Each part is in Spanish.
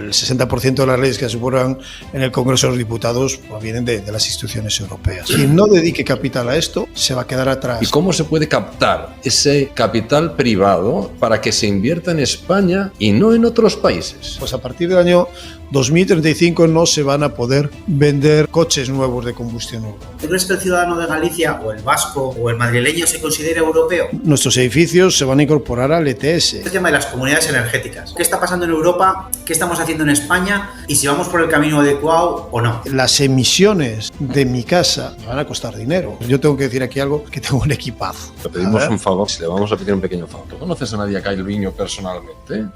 El 60% de las leyes que se aprueban en el Congreso de los Diputados provienen de las instituciones europeas. Quien no dedique capital a esto se va a quedar atrás. ¿Y cómo se puede captar ese capital privado para que se invierta en España y no en otros países? Pues a partir del año 2035 no se van a poder vender coches nuevos de combustión nueva. ¿Tú crees que el ciudadano de Galicia o el vasco o el madrileño se considera europeo? Nuestros edificios se van a incorporar al ETS. El tema de las comunidades energéticas. ¿Qué está pasando en Europa? ¿Qué estamos haciendo en España? Y si vamos por el camino adecuado o no. Las emisiones de mi casa me van a costar dinero. Yo tengo que decir aquí algo, que tengo un equipazo. Le pedimos un favor, si le vamos a pedir un pequeño favor. ¿Tú conoces a Nadia Calviño personalmente?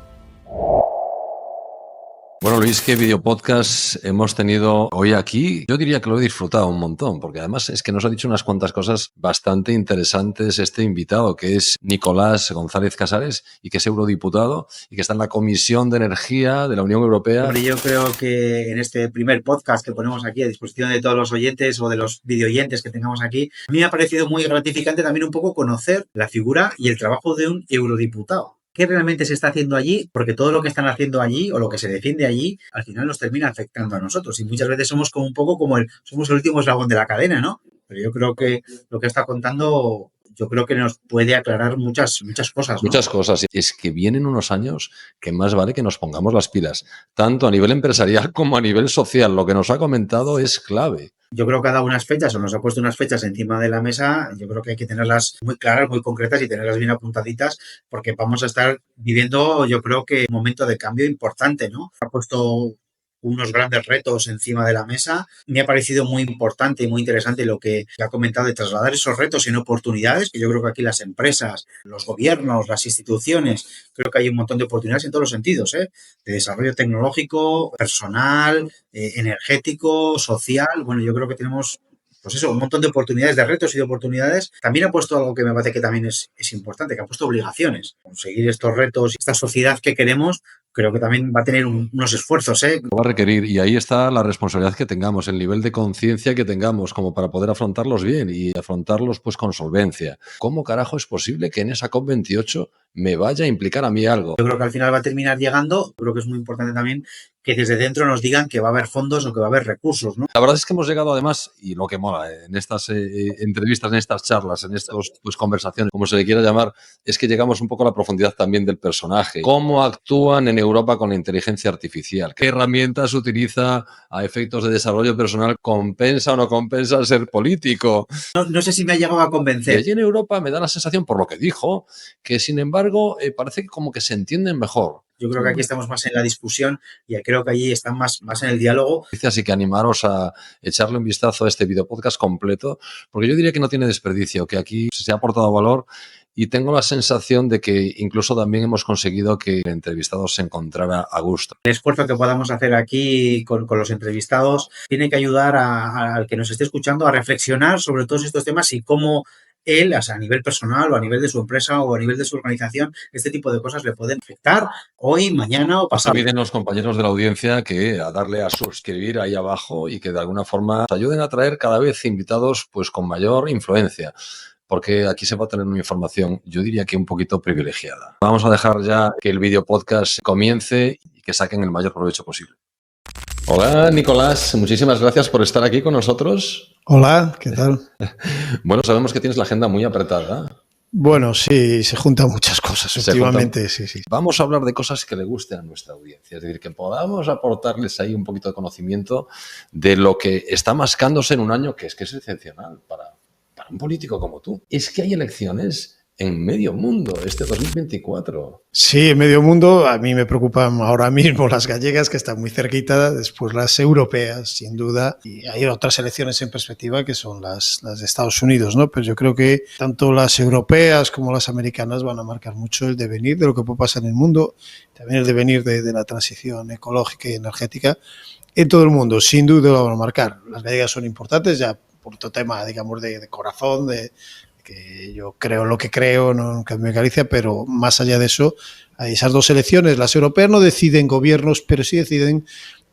Bueno, Luis, ¿qué videopodcast hemos tenido hoy aquí? Yo diría que lo he disfrutado un montón, porque además es que nos ha dicho unas cuantas cosas bastante interesantes este invitado, que es Nicolás González Casares, y que es eurodiputado, y que está en la Comisión de Energía de la Unión Europea. Hombre, yo creo que en este primer podcast que ponemos aquí a disposición de todos los oyentes o de los videoyentes que tengamos aquí, a mí me ha parecido muy gratificante también un poco conocer la figura y el trabajo de un eurodiputado. ¿Qué realmente se está haciendo allí? Porque todo lo que están haciendo allí o lo que se defiende allí, al final nos termina afectando a nosotros. Y muchas veces somos como un poco como somos el último eslabón de la cadena, ¿no? Pero yo creo que lo que está contando, yo creo que nos puede aclarar muchas cosas, ¿no? Muchas cosas. Es que vienen unos años que más vale que nos pongamos las pilas, tanto a nivel empresarial como a nivel social. Lo que nos ha comentado es clave. Yo creo que ha dado unas fechas o nos ha puesto unas fechas encima de la mesa. Yo creo que hay que tenerlas muy claras, muy concretas y tenerlas bien apuntaditas porque vamos a estar viviendo, yo creo que un momento de cambio importante, ¿no? Ha puesto unos grandes retos encima de la mesa. Me ha parecido muy importante y muy interesante lo que ha comentado de trasladar esos retos en oportunidades, que yo creo que aquí las empresas, los gobiernos, las instituciones, creo que hay un montón de oportunidades en todos los sentidos, de desarrollo tecnológico, personal, energético, social. Bueno, yo creo que tenemos, pues eso, un montón de oportunidades, de retos y de oportunidades. También ha puesto algo que me parece que también es importante, que ha puesto obligaciones. Conseguir estos retos, esta sociedad que queremos, creo que también va a tener unos esfuerzos, Lo va a requerir, y ahí está la responsabilidad que tengamos, el nivel de conciencia que tengamos como para poder afrontarlos bien y afrontarlos pues con solvencia. ¿Cómo carajo es posible que en esa COP28 me vaya a implicar a mí algo? Yo creo que al final va a terminar llegando. Creo que es muy importante también que desde dentro nos digan que va a haber fondos o que va a haber recursos, ¿no? La verdad es que hemos llegado además, y lo que mola en estas entrevistas, en estas charlas, en estas pues, conversaciones, como se le quiera llamar, es que llegamos un poco a la profundidad también del personaje. ¿Cómo actúan en Europa con la inteligencia artificial? ¿Qué herramientas utiliza a efectos de desarrollo personal? ¿Compensa o no compensa ser político? No sé si me ha llegado a convencer. Y allí en Europa me da la sensación, por lo que dijo, que sin embargo parece que como que se entienden mejor. Yo creo que aquí estamos más en la discusión y creo que allí están más en el diálogo. Así que animaros a echarle un vistazo a este videopodcast completo, porque yo diría que no tiene desperdicio, que aquí se ha aportado valor y tengo la sensación de que incluso también hemos conseguido que el entrevistado se encontrara a gusto. El esfuerzo que podamos hacer aquí con los entrevistados tiene que ayudar al que nos esté escuchando a reflexionar sobre todos estos temas y cómo él, o sea, a nivel personal o a nivel de su empresa o a nivel de su organización, este tipo de cosas le pueden afectar hoy, mañana o pasado. Piden los compañeros de la audiencia que a darle a suscribir ahí abajo y que de alguna forma ayuden a traer cada vez invitados pues con mayor influencia, porque aquí se va a tener una información, yo diría que un poquito privilegiada. Vamos a dejar ya que el video podcast comience y que saquen el mayor provecho posible. Hola, Nicolás, muchísimas gracias por estar aquí con nosotros. Hola, ¿qué tal? Bueno, sabemos que tienes la agenda muy apretada. Bueno, sí, se juntan muchas cosas últimamente, sí. Vamos a hablar de cosas que le gusten a nuestra audiencia, es decir, que podamos aportarles ahí un poquito de conocimiento de lo que está mascándose en un año que es excepcional para un político como tú. Es que hay elecciones en medio mundo este 2024. Sí, en medio mundo. A mí me preocupan ahora mismo las gallegas, que están muy cerquita, después las europeas, sin duda, y hay otras elecciones en perspectiva que son las de Estados Unidos, ¿no? Pero yo creo que tanto las europeas como las americanas van a marcar mucho el devenir de lo que puede pasar en el mundo, también el devenir de la transición ecológica y energética en todo el mundo. Sin duda lo van a marcar. Las gallegas son importantes ya por otro tema, digamos, de corazón, que yo creo en lo que creo, no en Cambio de Galicia, pero más allá de eso, hay esas dos elecciones. Las europeas no deciden gobiernos, pero sí deciden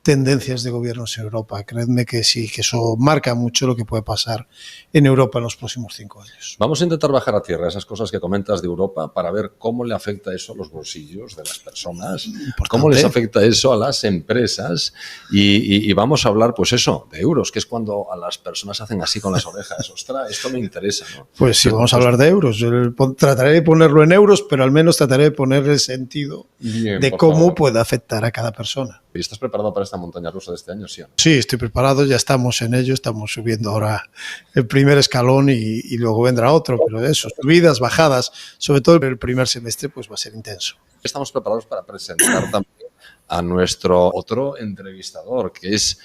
tendencias de gobiernos en Europa. Creedme que sí, que eso marca mucho lo que puede pasar en Europa en los próximos 5 años. Vamos a intentar bajar a tierra esas cosas que comentas de Europa para ver cómo le afecta eso a los bolsillos de las personas, cómo les afecta eso a las empresas y vamos a hablar, pues eso, de euros, que es cuando a las personas hacen así con las orejas. Ostras, esto me interesa, ¿no? Pues sí, vamos a hablar de euros. Yo trataré de ponerlo en euros, pero al menos trataré de poner el sentido de cómo puede afectar a cada persona. ¿Y estás preparado para esta montaña rusa de este año, sí o no? Sí, estoy preparado, ya estamos en ello, estamos subiendo ahora el primer escalón y luego vendrá otro, pero eso, subidas, bajadas, sobre todo el primer semestre, pues va a ser intenso. Estamos preparados para presentar también a nuestro otro entrevistador, que es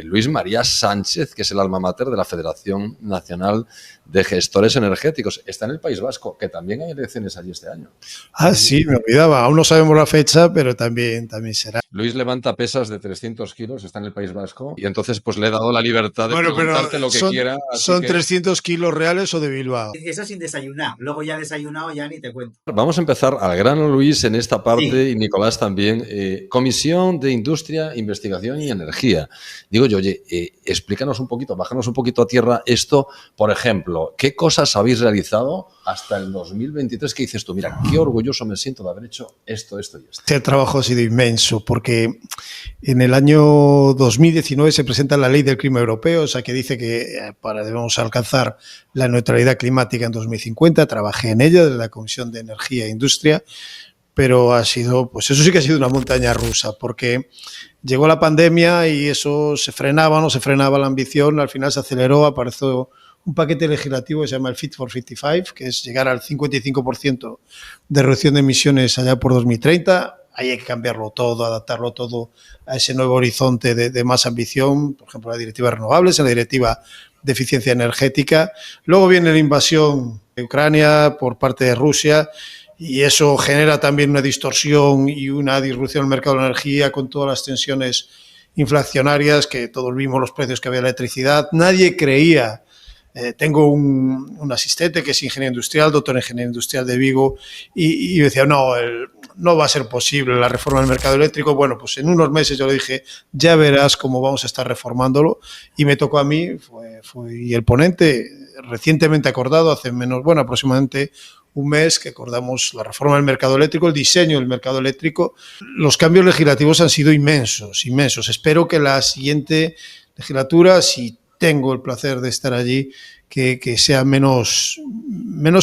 Luis María Sánchez, que es el alma mater de la Federación Nacional de Gestores Energéticos. Está en el País Vasco, que también hay elecciones allí este año. Ah, sí, me olvidaba. Aún no sabemos la fecha, pero también será. Luis levanta pesas de 300 kilos, está en el País Vasco, y entonces pues le he dado la libertad de preguntarte lo que quiera. ¿Son 300 kilos reales o de Bilbao? Eso sin desayunar. Luego ya desayunado ya ni te cuento. Vamos a empezar al grano, Luis, en esta parte, sí. Y Nicolás también. Comisión de Industria, Investigación y Energía. Digo yo, oye, explícanos un poquito, bájanos un poquito a tierra esto, por ejemplo, ¿qué cosas habéis realizado hasta el 2023? ¿Qué dices tú? Mira, qué orgulloso me siento de haber hecho esto y esto. El trabajo ha sido inmenso porque en el año 2019 se presenta la Ley del Clima Europeo, o sea, que dice que debemos alcanzar la neutralidad climática en 2050. Trabajé en ella desde la Comisión de Energía e Industria, pero ha sido, pues eso sí que ha sido una montaña rusa, porque llegó la pandemia y eso se frenaba, no se frenaba la ambición, al final se aceleró, apareció un paquete legislativo que se llama el Fit for 55, que es llegar al 55% de reducción de emisiones allá por 2030. Ahí hay que cambiarlo todo, adaptarlo todo a ese nuevo horizonte de más ambición, por ejemplo, la Directiva de Renovables, la Directiva de Eficiencia Energética. Luego viene la invasión de Ucrania por parte de Rusia, y eso genera también una distorsión y una disrupción del mercado de la energía con todas las tensiones inflacionarias, que todos vimos los precios que había de electricidad. Nadie creía. Tengo un asistente que es ingeniero industrial, doctor en ingeniería industrial de Vigo, y decía, no va a ser posible la reforma del mercado eléctrico. Bueno, pues en unos meses yo le dije, ya verás cómo vamos a estar reformándolo, y me tocó a mí, fui el ponente recientemente acordado, aproximadamente un mes que acordamos la reforma del mercado eléctrico, el diseño del mercado eléctrico. Los cambios legislativos han sido inmensos. Espero que la siguiente legislatura, si tengo el placer de estar allí, que sea menos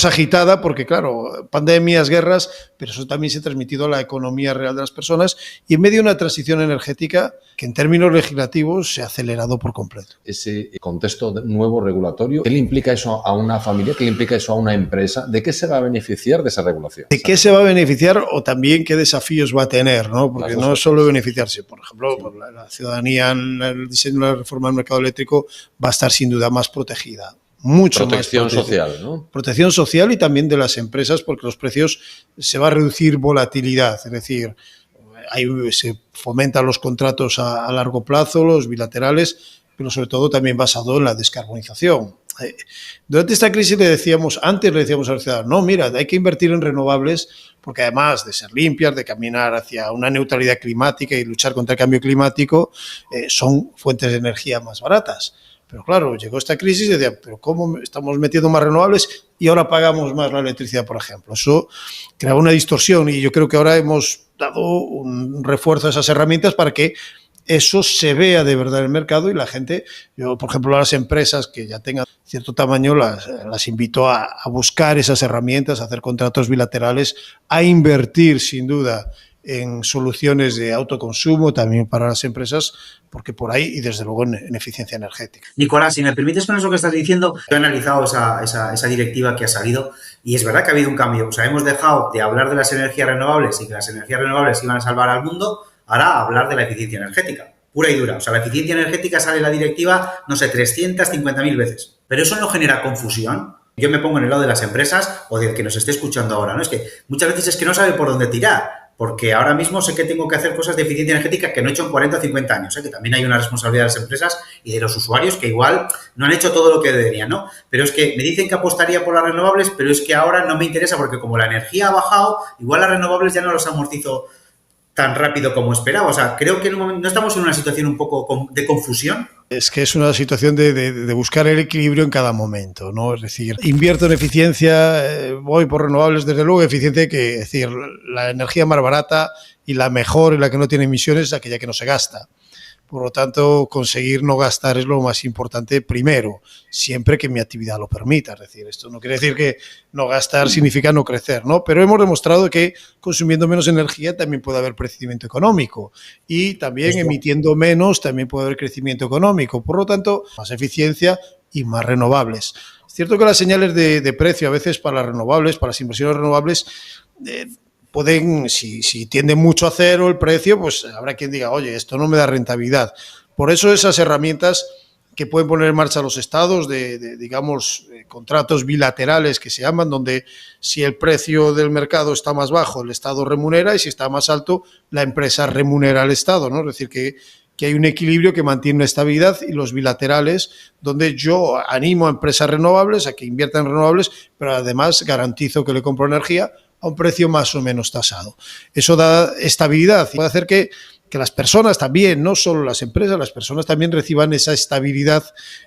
agitada, porque claro, pandemias, guerras, pero eso también se ha transmitido a la economía real de las personas, y en medio de una transición energética que en términos legislativos se ha acelerado por completo. Ese contexto nuevo regulatorio, ¿qué le implica eso a una familia? ¿Qué le implica eso a una empresa? ¿De qué se va a beneficiar de esa regulación? ¿De qué se va a beneficiar o también qué desafíos va a tener, ¿no? Porque no es solo beneficiarse. Por ejemplo, sí, la ciudadanía en el diseño de la reforma del mercado eléctrico va a estar sin duda más protegida. Mucho protección más social, ¿no? Protección social y también de las empresas, porque los precios se va a reducir volatilidad, es decir, ahí se fomentan los contratos a largo plazo, los bilaterales, pero sobre todo también basado en la descarbonización. Durante esta crisis antes le decíamos a los ciudadanos, no, mira, hay que invertir en renovables porque además de ser limpias, de caminar hacia una neutralidad climática y luchar contra el cambio climático, son fuentes de energía más baratas. Pero claro, llegó esta crisis y decía, pero ¿cómo estamos metiendo más renovables y ahora pagamos más la electricidad, por ejemplo? Eso creaba una distorsión, y yo creo que ahora hemos dado un refuerzo a esas herramientas para que eso se vea de verdad en el mercado, y la gente, yo por ejemplo a las empresas que ya tengan cierto tamaño las invito a buscar esas herramientas, a hacer contratos bilaterales, a invertir sin duda en soluciones de autoconsumo también para las empresas, porque por ahí, y desde luego en eficiencia energética. Nicolás, si me permites con eso que estás diciendo, he analizado esa directiva que ha salido, y es verdad que ha habido un cambio. O sea, hemos dejado de hablar de las energías renovables y que las energías renovables iban a salvar al mundo, ahora hablar de la eficiencia energética, pura y dura. O sea, la eficiencia energética sale en la directiva, no sé, 350.000 veces. Pero eso no genera confusión. Yo me pongo en el lado de las empresas o del que nos esté escuchando ahora, ¿no? Es que muchas veces es que no sabe por dónde tirar. Porque ahora mismo sé que tengo que hacer cosas de eficiencia energética que no he hecho en 40 o 50 años, que también hay una responsabilidad de las empresas y de los usuarios que igual no han hecho todo lo que deberían, ¿no? Pero es que me dicen que apostaría por las renovables, pero es que ahora no me interesa porque como la energía ha bajado, igual las renovables ya no los amortizo tan rápido como esperaba. O sea, creo que en un momento, no estamos en una situación un poco de confusión. Es que es una situación de buscar el equilibrio en cada momento, ¿no? Es decir, invierto en eficiencia, voy por renovables, desde luego, eficiencia, que es decir, la energía más barata y la mejor y la que no tiene emisiones es aquella que no se gasta. Por lo tanto, conseguir no gastar es lo más importante primero, siempre que mi actividad lo permita. Es decir, esto no quiere decir que no gastar significa no crecer, ¿no? Pero hemos demostrado que consumiendo menos energía también puede haber crecimiento económico y también emitiendo menos también puede haber crecimiento económico. Por lo tanto, más eficiencia y más renovables. Es cierto que las señales de precio a veces para las renovables, para las inversiones renovables, pueden, si tiende mucho a cero el precio, pues habrá quien diga, oye, esto no me da rentabilidad. Por eso esas herramientas que pueden poner en marcha los estados digamos, contratos bilaterales que se llaman, donde si el precio del mercado está más bajo, el estado remunera, y si está más alto, la empresa remunera al estado, ¿no? Es decir, que hay un equilibrio que mantiene una estabilidad, y los bilaterales, donde yo animo a empresas renovables a que inviertan en renovables, pero además garantizo que le compro energía a un precio más o menos tasado. Eso da estabilidad y puede hacer que las personas también, no solo las empresas, las personas también reciban esa estabilidad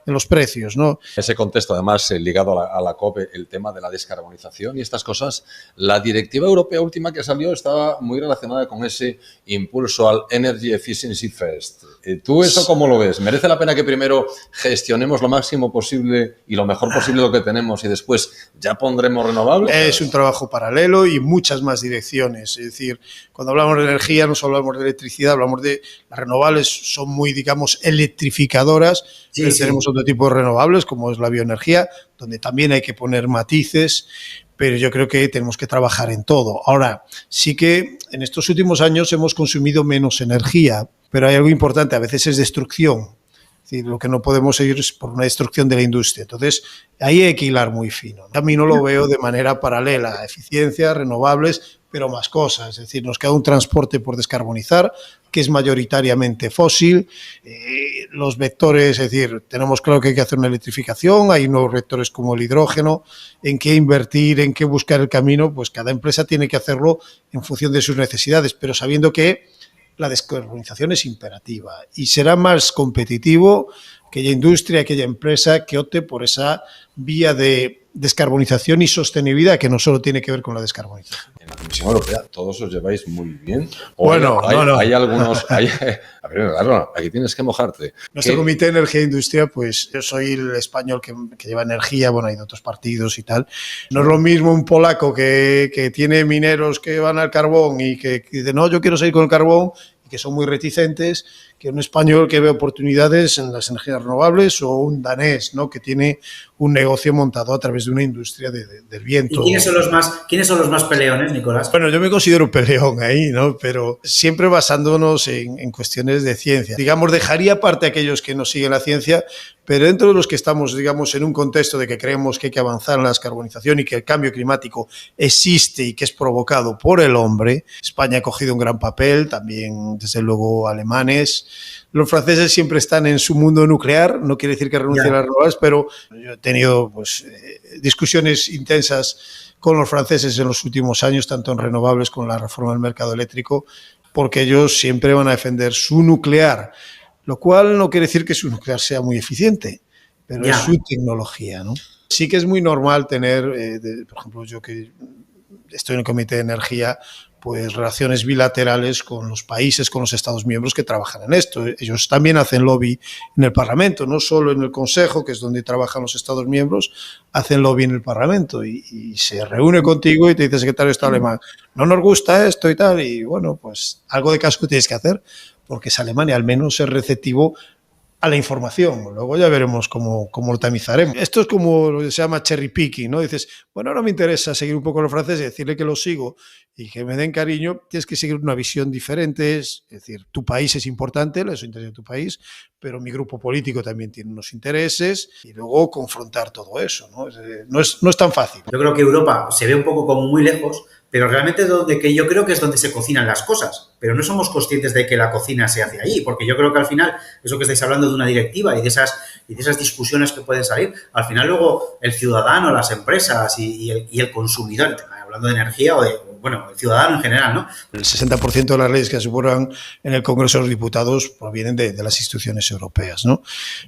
en los precios, ¿no? En ese contexto, además, ligado a la COP, el tema de la descarbonización y estas cosas, la directiva europea última que salió estaba muy relacionada con ese impulso al Energy Efficiency First. ¿Tú eso cómo lo ves? ¿Merece la pena que primero gestionemos lo máximo posible y lo mejor posible lo que tenemos y después ya pondremos renovables? Es un trabajo paralelo y muchas más direcciones. Es decir, cuando hablamos de energía no solo hablamos de electricidad, hablamos de las renovables, son muy, digamos, electrificadoras, sí, pero sí, tenemos otro tipo de renovables como es la bioenergía, donde también hay que poner matices, pero yo creo que tenemos que trabajar en todo. Ahora, sí que en estos últimos años hemos consumido menos energía, pero hay algo importante, a veces es destrucción. Es decir, lo que no podemos seguir es por una destrucción de la industria. Entonces, ahí hay que hilar muy fino. A mí no lo veo de manera paralela. Eficiencia, renovables, pero más cosas. Es decir, nos queda un transporte por descarbonizar, que es mayoritariamente fósil. Los vectores, es decir, tenemos claro que hay que hacer una electrificación, hay nuevos vectores como el hidrógeno, en qué invertir, en qué buscar el camino, pues cada empresa tiene que hacerlo en función de sus necesidades, pero sabiendo que la descarbonización es imperativa y será más competitivo aquella industria, aquella empresa que opte por esa vía de descarbonización y sostenibilidad, que no solo tiene que ver con la descarbonización. En la Comisión Europea todos os lleváis muy bien. Bueno, hay algunos... a ver, claro, aquí tienes que mojarte. Nuestro Comité de Energía e Industria, pues yo soy el español que lleva energía, bueno, hay de otros partidos y tal. No es lo mismo un polaco que tiene mineros que van al carbón y que dice, no, yo quiero seguir con el carbón, y que son muy reticentes, que un español que ve oportunidades en las energías renovables, o un danés, ¿no?, que tiene un negocio montado a través de una industria del viento. ¿Y quiénes son los más peleones, Nicolás? Bueno, yo me considero peleón ahí, ¿no?, pero siempre basándonos en cuestiones de ciencia. Digamos, dejaría aparte a aquellos que no siguen la ciencia, pero dentro de los que estamos, digamos, en un contexto de que creemos que hay que avanzar en la descarbonización y que el cambio climático existe y que es provocado por el hombre, España ha cogido un gran papel, también, desde luego, alemanes. Los franceses siempre están en su mundo nuclear, no quiere decir que renuncien a las renovables, pero yo he tenido pues, discusiones intensas con los franceses en los últimos años, tanto en renovables como en la reforma del mercado eléctrico, porque ellos siempre van a defender su nuclear, lo cual no quiere decir que su nuclear sea muy eficiente, pero es su tecnología, ¿no? Sí que es muy normal tener, por ejemplo, yo que estoy en el Comité de Energía, pues relaciones bilaterales con los países, con los Estados miembros que trabajan en esto. Ellos también hacen lobby en el Parlamento, no solo en el Consejo, que es donde trabajan los Estados miembros, hacen lobby en el Parlamento y se reúne contigo y te dice, secretario de Estado alemán, no nos gusta esto y tal, y bueno, pues algo de caso tienes que hacer, porque es Alemania, al menos es receptivo a la información. Luego ya veremos cómo lo tamizaremos. Esto es como lo que se llama cherry picking, ¿no? Dices, bueno, ahora me interesa seguir un poco los franceses y decirle que lo sigo y que me den cariño. Tienes que seguir una visión diferente. Es decir, tu país es importante, los intereses de tu país, pero mi grupo político también tiene unos intereses, y luego confrontar todo eso, ¿no? No es tan fácil. Yo creo que Europa se ve un poco como muy lejos, pero realmente que yo creo que es donde se cocinan las cosas, pero no somos conscientes de que la cocina se hace ahí, porque yo creo que al final, eso que estáis hablando de una directiva y de esas discusiones que pueden salir, al final luego el ciudadano, las empresas y el consumidor, hablando de energía o de, bueno, el ciudadano en general, ¿no? El 60% de las leyes que se aprueban en el Congreso de los Diputados provienen de las instituciones europeas, ¿no?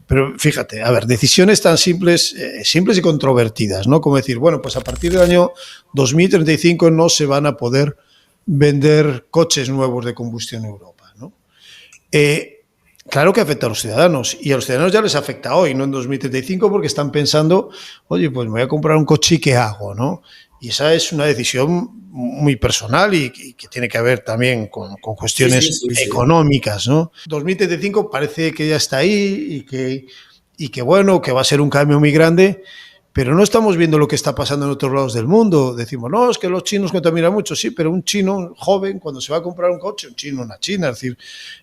Pero fíjate, a ver, decisiones tan simples y controvertidas, ¿no? Como decir, bueno, pues a partir del año 2035 no se van a poder vender coches nuevos de combustión en Europa, ¿no? Claro que afecta a los ciudadanos, y a los ciudadanos ya les afecta hoy, no en 2035, porque están pensando, oye, pues me voy a comprar un coche y ¿qué hago?, ¿no? Y esa es una decisión muy personal y que tiene que ver también con cuestiones económicas, ¿no? 2035 parece que ya está ahí y que bueno, que va a ser un cambio muy grande, pero no estamos viendo lo que está pasando en otros lados del mundo. Decimos, no, es que los chinos contaminan mucho, sí, pero un chino joven, cuando se va a comprar un coche, un chino, una china, es decir,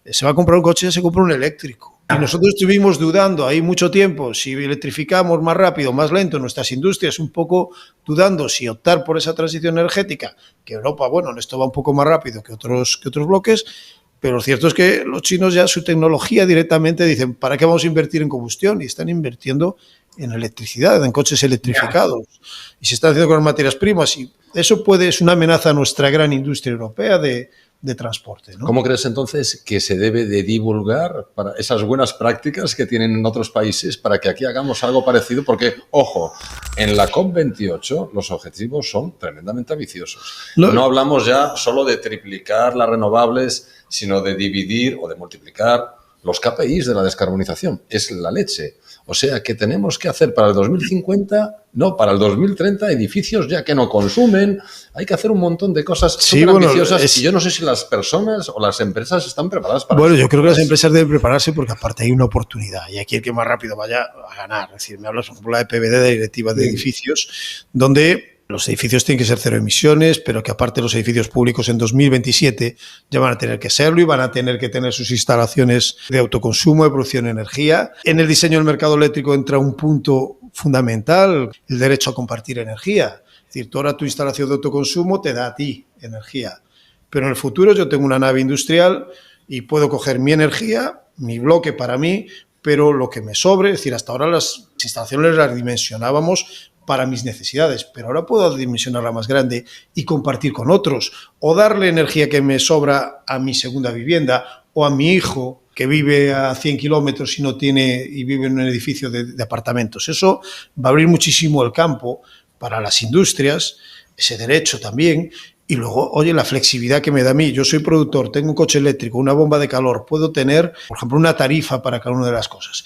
se va a comprar un coche, ya se compra un eléctrico. Y nosotros estuvimos dudando ahí mucho tiempo si electrificamos más rápido, más lento, nuestras industrias un poco dudando si optar por esa transición energética, que Europa, bueno, en esto va un poco más rápido que otros bloques, pero lo cierto es que los chinos ya su tecnología directamente dicen, ¿para qué vamos a invertir en combustión? Y están invirtiendo en electricidad, en coches electrificados. Y se está haciendo con las materias primas. Y eso es una amenaza a nuestra gran industria europea de transporte, ¿no? ¿Cómo crees entonces que se debe de divulgar para esas buenas prácticas que tienen en otros países para que aquí hagamos algo parecido? Porque, ojo, en la COP28 los objetivos son tremendamente ambiciosos. No hablamos ya solo de triplicar las renovables, sino de dividir o de multiplicar los KPIs de la descarbonización. Es la leche. O sea que tenemos que hacer para el 2050, no, para el 2030, edificios ya que no consumen. Hay que hacer un montón de cosas súper ambiciosas y yo no sé si las personas o las empresas están preparadas para eso. Bueno, yo creo que las empresas deben prepararse porque aparte hay una oportunidad y aquí el que más rápido vaya a ganar. Es decir, me hablas, por ejemplo, la EPBD, de Directiva de Edificios, donde los edificios tienen que ser cero emisiones, pero que aparte los edificios públicos en 2027 ya van a tener que serlo y van a tener que tener sus instalaciones de autoconsumo, de producción de energía. En el diseño del mercado eléctrico entra un punto fundamental, el derecho a compartir energía. Es decir, toda tu instalación de autoconsumo te da a ti energía. Pero en el futuro yo tengo una nave industrial y puedo coger mi energía, mi bloque para mí, pero lo que me sobre, es decir, hasta ahora las instalaciones las dimensionábamos para mis necesidades, pero ahora puedo dimensionarla más grande y compartir con otros, o darle energía que me sobra a mi segunda vivienda o a mi hijo que vive a 100 kilómetros y vive en un edificio de apartamentos. Eso va a abrir muchísimo el campo para las industrias, ese derecho también. Y luego, oye, la flexibilidad que me da a mí. Yo soy productor, tengo un coche eléctrico, una bomba de calor, puedo tener, por ejemplo, una tarifa para cada una de las cosas.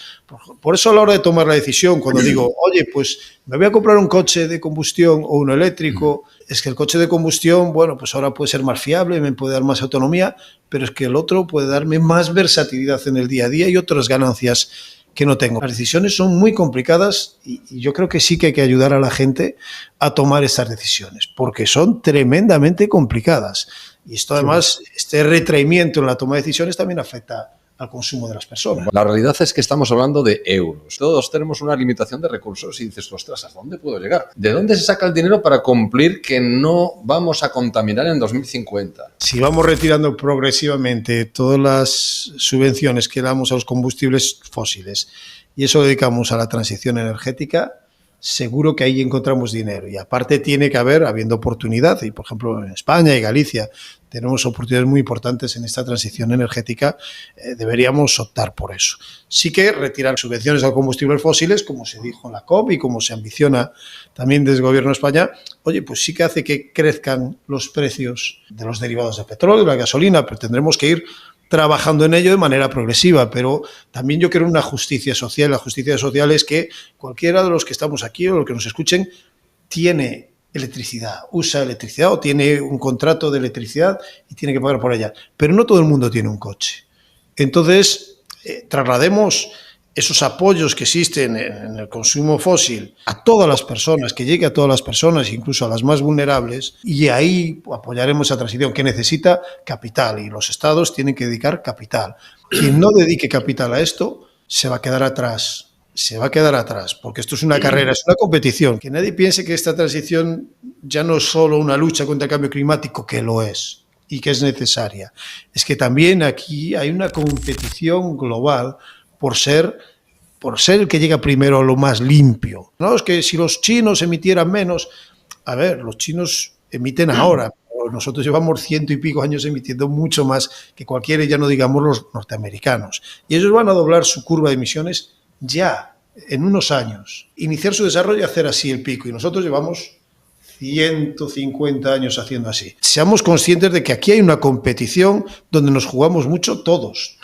Por eso a la hora de tomar la decisión, cuando digo, oye, pues me voy a comprar un coche de combustión o uno eléctrico, es que el coche de combustión, bueno, pues ahora puede ser más fiable, me puede dar más autonomía, pero es que el otro puede darme más versatilidad en el día a día y otras ganancias que no tengo. Las decisiones son muy complicadas y yo creo que sí que hay que ayudar a la gente a tomar estas decisiones, porque son tremendamente complicadas. Y esto además, este retraimiento en la toma de decisiones también afecta al consumo de las personas. La realidad es que estamos hablando de euros. Todos tenemos una limitación de recursos y dices, ostras, ¿hasta dónde puedo llegar? ¿De dónde se saca el dinero para cumplir que no vamos a contaminar en 2050? Si vamos retirando progresivamente todas las subvenciones que damos a los combustibles fósiles y eso lo dedicamos a la transición energética, seguro que ahí encontramos dinero. Y aparte tiene que habiendo oportunidad, y por ejemplo en España y Galicia tenemos oportunidades muy importantes en esta transición energética, deberíamos optar por eso. Sí que retirar subvenciones a combustibles fósiles, como se dijo en la COP y como se ambiciona también desde el Gobierno de España, oye, pues sí que hace que crezcan los precios de los derivados de petróleo, de la gasolina, pero tendremos que ir trabajando en ello de manera progresiva, pero también yo quiero una justicia social. La justicia social es que cualquiera de los que estamos aquí o los que nos escuchen tiene electricidad, usa electricidad o tiene un contrato de electricidad y tiene que pagar por ella, pero no todo el mundo tiene un coche. Entonces, traslademos esos apoyos que existen en el consumo fósil a todas las personas, que llegue a todas las personas, incluso a las más vulnerables, y ahí apoyaremos esa transición que necesita capital y los estados tienen que dedicar capital. Quien no dedique capital a esto se va a quedar atrás. Se va a quedar atrás, porque esto es una carrera, es una competición. Que nadie piense que esta transición ya no es solo una lucha contra el cambio climático, que lo es y que es necesaria. Es que también aquí hay una competición global por ser el que llega primero a lo más limpio. No es que si los chinos emitieran menos, a ver, los chinos emiten ahora. Nosotros llevamos 100 y pico años emitiendo mucho más que cualquiera, ya no digamos los norteamericanos. Y ellos van a doblar su curva de emisiones ya, en unos años. Iniciar su desarrollo y hacer así el pico. Y nosotros llevamos 150 años haciendo así. Seamos conscientes de que aquí hay una competición donde nos jugamos mucho todos,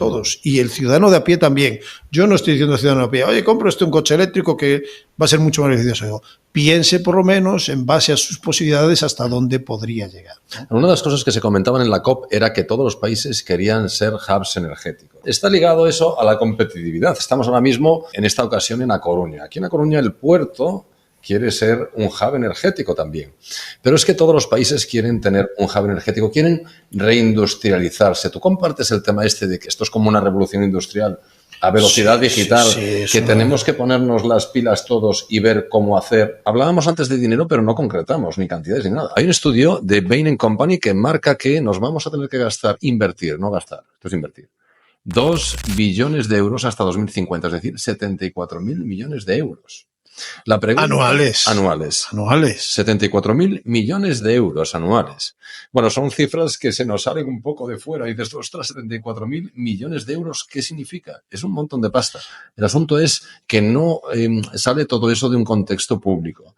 y el ciudadano de a pie también. Yo no estoy diciendo al ciudadano de a pie, oye, compro un coche eléctrico que va a ser mucho más beneficioso. Digo, piense por lo menos en base a sus posibilidades hasta dónde podría llegar, ¿no? Una de las cosas que se comentaban en la COP era que todos los países querían ser hubs energéticos. Está ligado eso a la competitividad. Estamos ahora mismo, en esta ocasión, en A Coruña. Aquí en A Coruña el puerto quiere ser un hub energético también. Pero es que todos los países quieren tener un hub energético, quieren reindustrializarse. ¿Tú compartes el tema este de que esto es como una revolución industrial a velocidad digital, que tenemos que ponernos las pilas todos y ver cómo hacer? Hablábamos antes de dinero, pero no concretamos ni cantidades ni nada. Hay un estudio de Bain & Company que marca que nos vamos a tener que invertir, no gastar, esto es invertir, 2 billones de euros hasta 2050, es decir, 74.000 millones de euros. La pregunta, anuales. 74.000 millones de euros anuales. Bueno, son cifras que se nos salen un poco de fuera. Y dices, ostras, 74.000 millones de euros, ¿qué significa? Es un montón de pasta. El asunto es que no sale todo eso de un contexto público.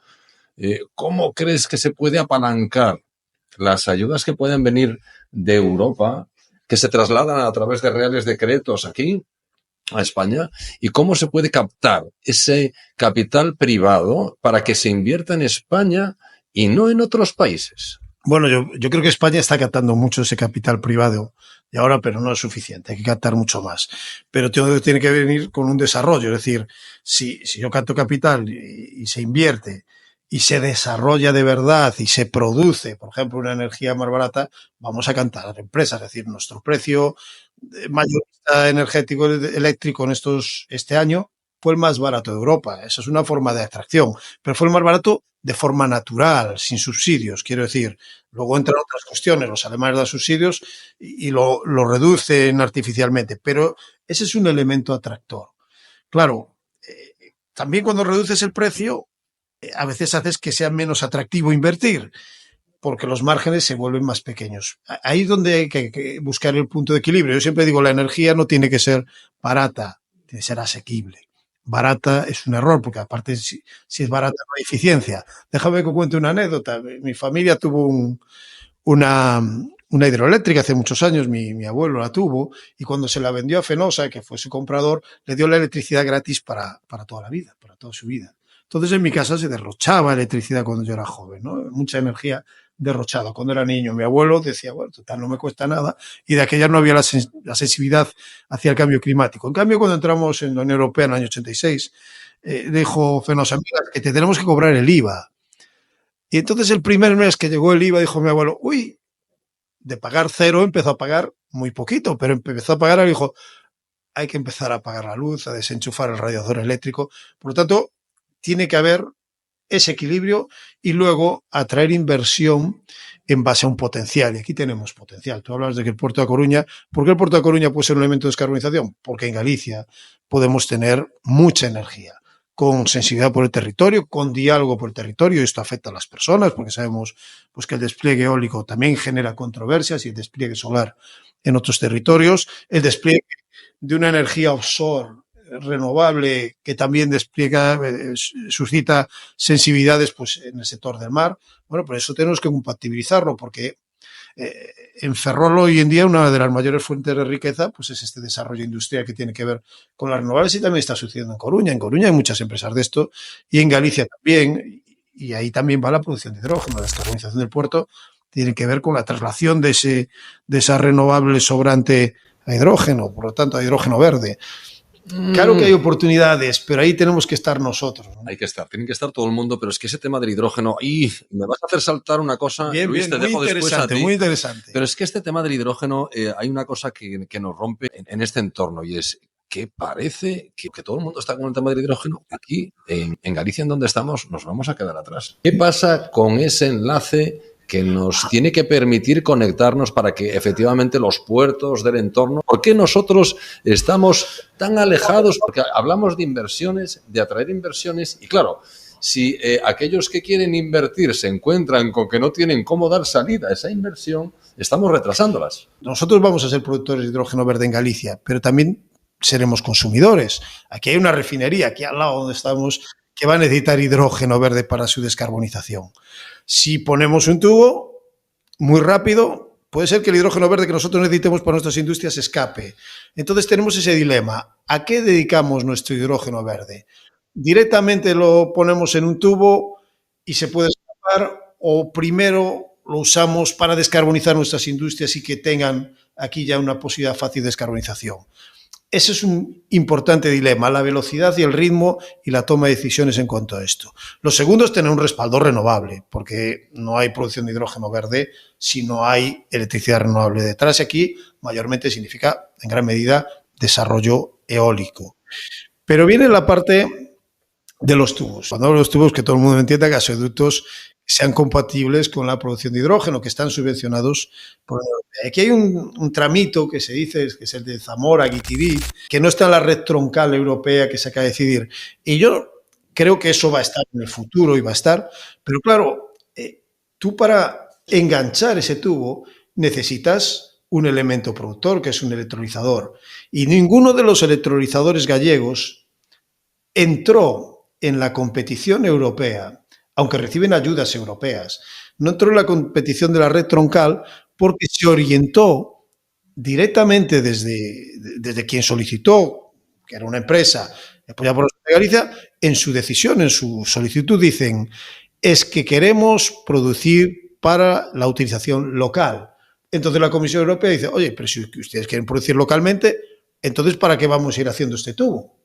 ¿Cómo crees que se puede apalancar las ayudas que pueden venir de Europa, que se trasladan a través de reales decretos aquí a España, y cómo se puede captar ese capital privado para que se invierta en España y no en otros países? Bueno, yo creo que España está captando mucho ese capital privado y ahora, pero no es suficiente, hay que captar mucho más. Pero tiene que venir con un desarrollo, es decir, si yo capto capital y se invierte y se desarrolla de verdad y se produce, por ejemplo, una energía más barata, vamos a cantar empresas, es decir, nuestro precio mayorista energético eléctrico este año fue el más barato de Europa. Eso es una forma de atracción, pero fue el más barato de forma natural, sin subsidios, quiero decir. Luego entran otras cuestiones, los alemanes dan subsidios y lo reducen artificialmente, pero ese es un elemento atractor. Claro, también cuando reduces el precio, a veces haces que sea menos atractivo invertir, porque los márgenes se vuelven más pequeños. Ahí es donde hay que buscar el punto de equilibrio. Yo siempre digo, la energía no tiene que ser barata, tiene que ser asequible. Barata es un error, porque aparte si es barata no hay eficiencia. Déjame que cuente una anécdota. Mi familia tuvo una hidroeléctrica hace muchos años, mi abuelo la tuvo, y cuando se la vendió a Fenosa, que fue su comprador, le dio la electricidad gratis para toda la vida, para toda su vida. Entonces en mi casa se derrochaba electricidad cuando yo era joven, ¿no? Mucha energía derrochada. Cuando era niño, mi abuelo decía, bueno, total, no me cuesta nada, y de aquella no había la sensibilidad hacia el cambio climático. En cambio, cuando entramos en la Unión Europea en el año 86, dijo Fenosa, mira, que te tenemos que cobrar el IVA. Y entonces el primer mes que llegó el IVA, dijo mi abuelo, uy, de pagar 0 empezó a pagar muy poquito, pero empezó a pagar y dijo, hay que empezar a pagar la luz, a desenchufar el radiador eléctrico. Por lo tanto, tiene que haber ese equilibrio y luego atraer inversión en base a un potencial. Y aquí tenemos potencial. Tú hablas de que el puerto de Coruña, ¿por qué el puerto de Coruña puede ser un elemento de descarbonización? Porque en Galicia podemos tener mucha energía, con sensibilidad por el territorio, con diálogo por el territorio, y esto afecta a las personas, porque sabemos pues, que el despliegue eólico también genera controversias y el despliegue solar en otros territorios, el despliegue de una energía offshore renovable que también despliega, suscita sensibilidades pues, en el sector del mar. Bueno, por eso tenemos que compatibilizarlo, porque en Ferrol hoy en día una de las mayores fuentes de riqueza pues es este desarrollo industrial que tiene que ver con las renovables, y también está sucediendo en Coruña. En Coruña hay muchas empresas de esto y en Galicia también, y ahí también va la producción de hidrógeno. La descarbonización del puerto tiene que ver con la traslación de esa renovable sobrante a hidrógeno, por lo tanto a hidrógeno verde. Claro que hay oportunidades, pero ahí tenemos que estar nosotros, ¿no? Hay que estar, tiene que estar todo el mundo, pero es que ese tema del hidrógeno, me vas a hacer saltar una cosa, bien, Luis, te dejo después a ti. Muy interesante. Pero es que este tema del hidrógeno, hay una cosa que nos rompe en este entorno, y es que parece que todo el mundo está con el tema del hidrógeno. Aquí, en Galicia, en donde estamos, nos vamos a quedar atrás. ¿Qué pasa con ese enlace que nos tiene que permitir conectarnos para que efectivamente los puertos del entorno... ¿Por qué nosotros estamos tan alejados? Porque hablamos de inversiones, de atraer inversiones, y claro, Si aquellos que quieren invertir se encuentran con que no tienen cómo dar salida a esa inversión, estamos retrasándolas. Nosotros vamos a ser productores de hidrógeno verde en Galicia, pero también seremos consumidores. Aquí hay una refinería, aquí al lado donde estamos, que va a necesitar hidrógeno verde para su descarbonización. Si ponemos un tubo muy rápido, puede ser que el hidrógeno verde que nosotros necesitemos para nuestras industrias escape. Entonces tenemos ese dilema. ¿A qué dedicamos nuestro hidrógeno verde? ¿Directamente lo ponemos en un tubo y se puede escapar, o primero lo usamos para descarbonizar nuestras industrias y que tengan aquí ya una posibilidad fácil de descarbonización? Ese es un importante dilema, la velocidad y el ritmo y la toma de decisiones en cuanto a esto. Lo segundo es tener un respaldo renovable, porque no hay producción de hidrógeno verde si no hay electricidad renovable detrás. Y aquí mayormente significa, en gran medida, desarrollo eólico. Pero viene la parte de los tubos. Cuando hablo de los tubos, que todo el mundo entienda, gasoductos sean compatibles con la producción de hidrógeno, que están subvencionados por la Unión Europea. Aquí hay un tramito que se dice, que es el de Zamora-Guitiriz, que no está en la red troncal europea que se acaba de decidir. Y yo creo que eso va a estar en el futuro y va a estar, pero claro, tú para enganchar ese tubo necesitas un elemento productor, que es un electrolizador. Y ninguno de los electrolizadores gallegos entró en la competición europea, aunque reciben ayudas europeas. No entró en la competición de la red troncal porque se orientó directamente desde quien solicitó, que era una empresa apoyada por la Galicia, en su decisión, en su solicitud, dicen, es que queremos producir para la utilización local. Entonces la Comisión Europea dice, oye, pero si ustedes quieren producir localmente, entonces ¿para qué vamos a ir haciendo este tubo?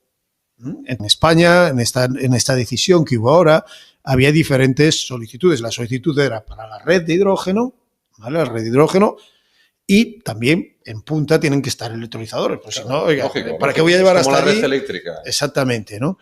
En España, en esta decisión que hubo ahora, había diferentes solicitudes. La solicitud era para la red de hidrógeno, ¿vale? La red de hidrógeno, y también en punta tienen que estar electrolizadores, pues claro, si no, oiga, lógico, ¿para qué voy a llevar hasta la red allí? Eléctrica. Exactamente, ¿no?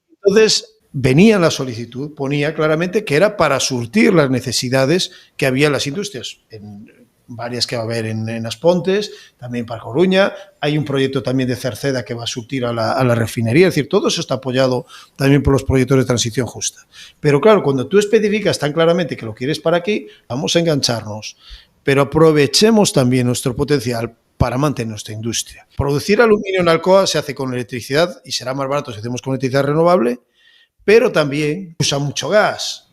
Entonces, venía la solicitud, ponía claramente que era para surtir las necesidades que había en las industrias, en varias que va a haber en Aspontes, también para Coruña, hay un proyecto también de Cerceda que va a surtir a la refinería, es decir, todo eso está apoyado también por los proyectos de transición justa. Pero claro, cuando tú especificas tan claramente que lo quieres para aquí, vamos a engancharnos, pero aprovechemos también nuestro potencial para mantener nuestra industria. Producir aluminio en Alcoa se hace con electricidad y será más barato si hacemos con electricidad renovable, pero también usa mucho gas.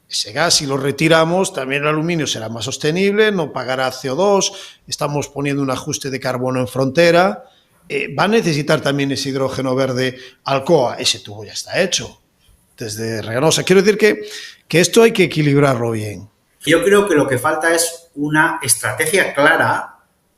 Ese gas, si lo retiramos, también el aluminio será más sostenible, no pagará CO2, estamos poniendo un ajuste de carbono en frontera, va a necesitar también ese hidrógeno verde Alcoa, ese tubo ya está hecho, desde Reganosa. Quiero decir que esto hay que equilibrarlo bien. Yo creo que lo que falta es una estrategia clara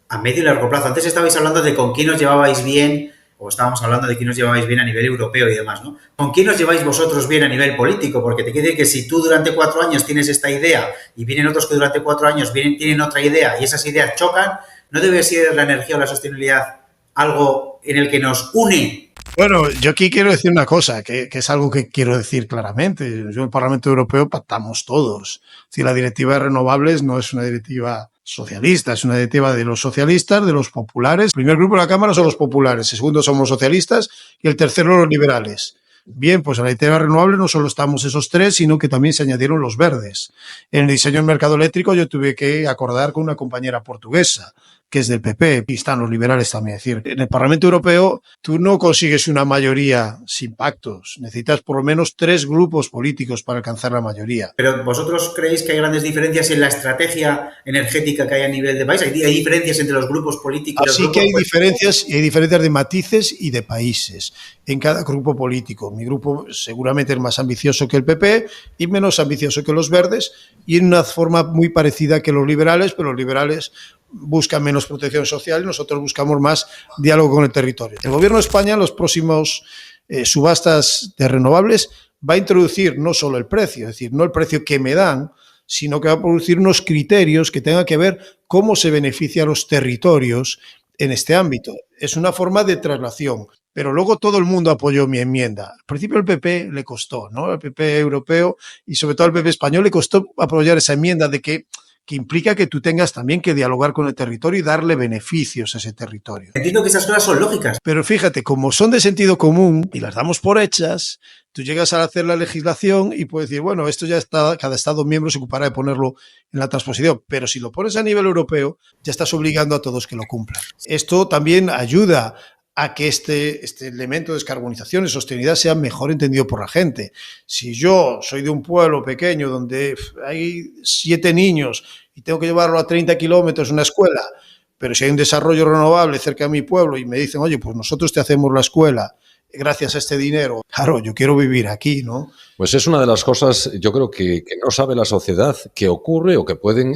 a medio y largo plazo. Antes estabais hablando de con quién os llevabais bien, o estábamos hablando de quién os llevabais bien a nivel europeo y demás, ¿no? ¿Con quién os lleváis vosotros bien a nivel político? Porque te quiere decir que si tú durante 4 años tienes esta idea y vienen otros que durante 4 años tienen otra idea y esas ideas chocan, ¿no debe ser la energía o la sostenibilidad algo en el que nos une? Bueno, yo aquí quiero decir una cosa, que es algo que quiero decir claramente. Yo en el Parlamento Europeo pactamos todos. Si la directiva de renovables no es una directiva socialista, es una directiva de los socialistas, de los populares. El primer grupo de la Cámara son los populares, el segundo somos los socialistas y el tercero los liberales. Bien, pues en la directiva renovable no solo estamos esos tres, sino que también se añadieron los verdes. En el diseño del mercado eléctrico yo tuve que acordar con una compañera portuguesa, que es del PP, y están los liberales también. Es decir, en el Parlamento Europeo tú no consigues una mayoría sin pactos, necesitas por lo menos 3 grupos políticos para alcanzar la mayoría. Pero ¿vosotros creéis que hay grandes diferencias en la estrategia energética que hay a nivel de país? ¿Hay diferencias entre los grupos políticos? Así que hay diferencias, y hay diferencias de matices y de países en cada grupo político. Mi grupo seguramente es más ambicioso que el PP y menos ambicioso que los verdes, y en una forma muy parecida que los liberales, pero los liberales buscan menos protección social y nosotros buscamos más diálogo con el territorio. El Gobierno de España en los próximos subastas de renovables va a introducir no solo el precio, es decir, no el precio que me dan, sino que va a producir unos criterios que tengan que ver cómo se beneficia a los territorios en este ámbito. Es una forma de traslación, pero luego todo el mundo apoyó mi enmienda. Al principio el PP le costó, ¿no? El PP europeo y sobre todo el PP español le costó apoyar esa enmienda de que implica que tú tengas también que dialogar con el territorio y darle beneficios a ese territorio. Entiendo que esas cosas son lógicas. Pero fíjate, como son de sentido común y las damos por hechas, tú llegas a hacer la legislación y puedes decir, bueno, esto ya está, cada Estado miembro se ocupará de ponerlo en la transposición, pero si lo pones a nivel europeo, ya estás obligando a todos que lo cumplan. Esto también ayuda a que este elemento de descarbonización y sostenibilidad sea mejor entendido por la gente. Si yo soy de un pueblo pequeño donde hay 7 niños y tengo que llevarlo a 30 kilómetros a una escuela, pero si hay un desarrollo renovable cerca de mi pueblo y me dicen, oye, pues nosotros te hacemos la escuela gracias a este dinero, claro, yo quiero vivir aquí, ¿no? Pues es una de las cosas, yo creo que no sabe la sociedad que ocurre o que pueden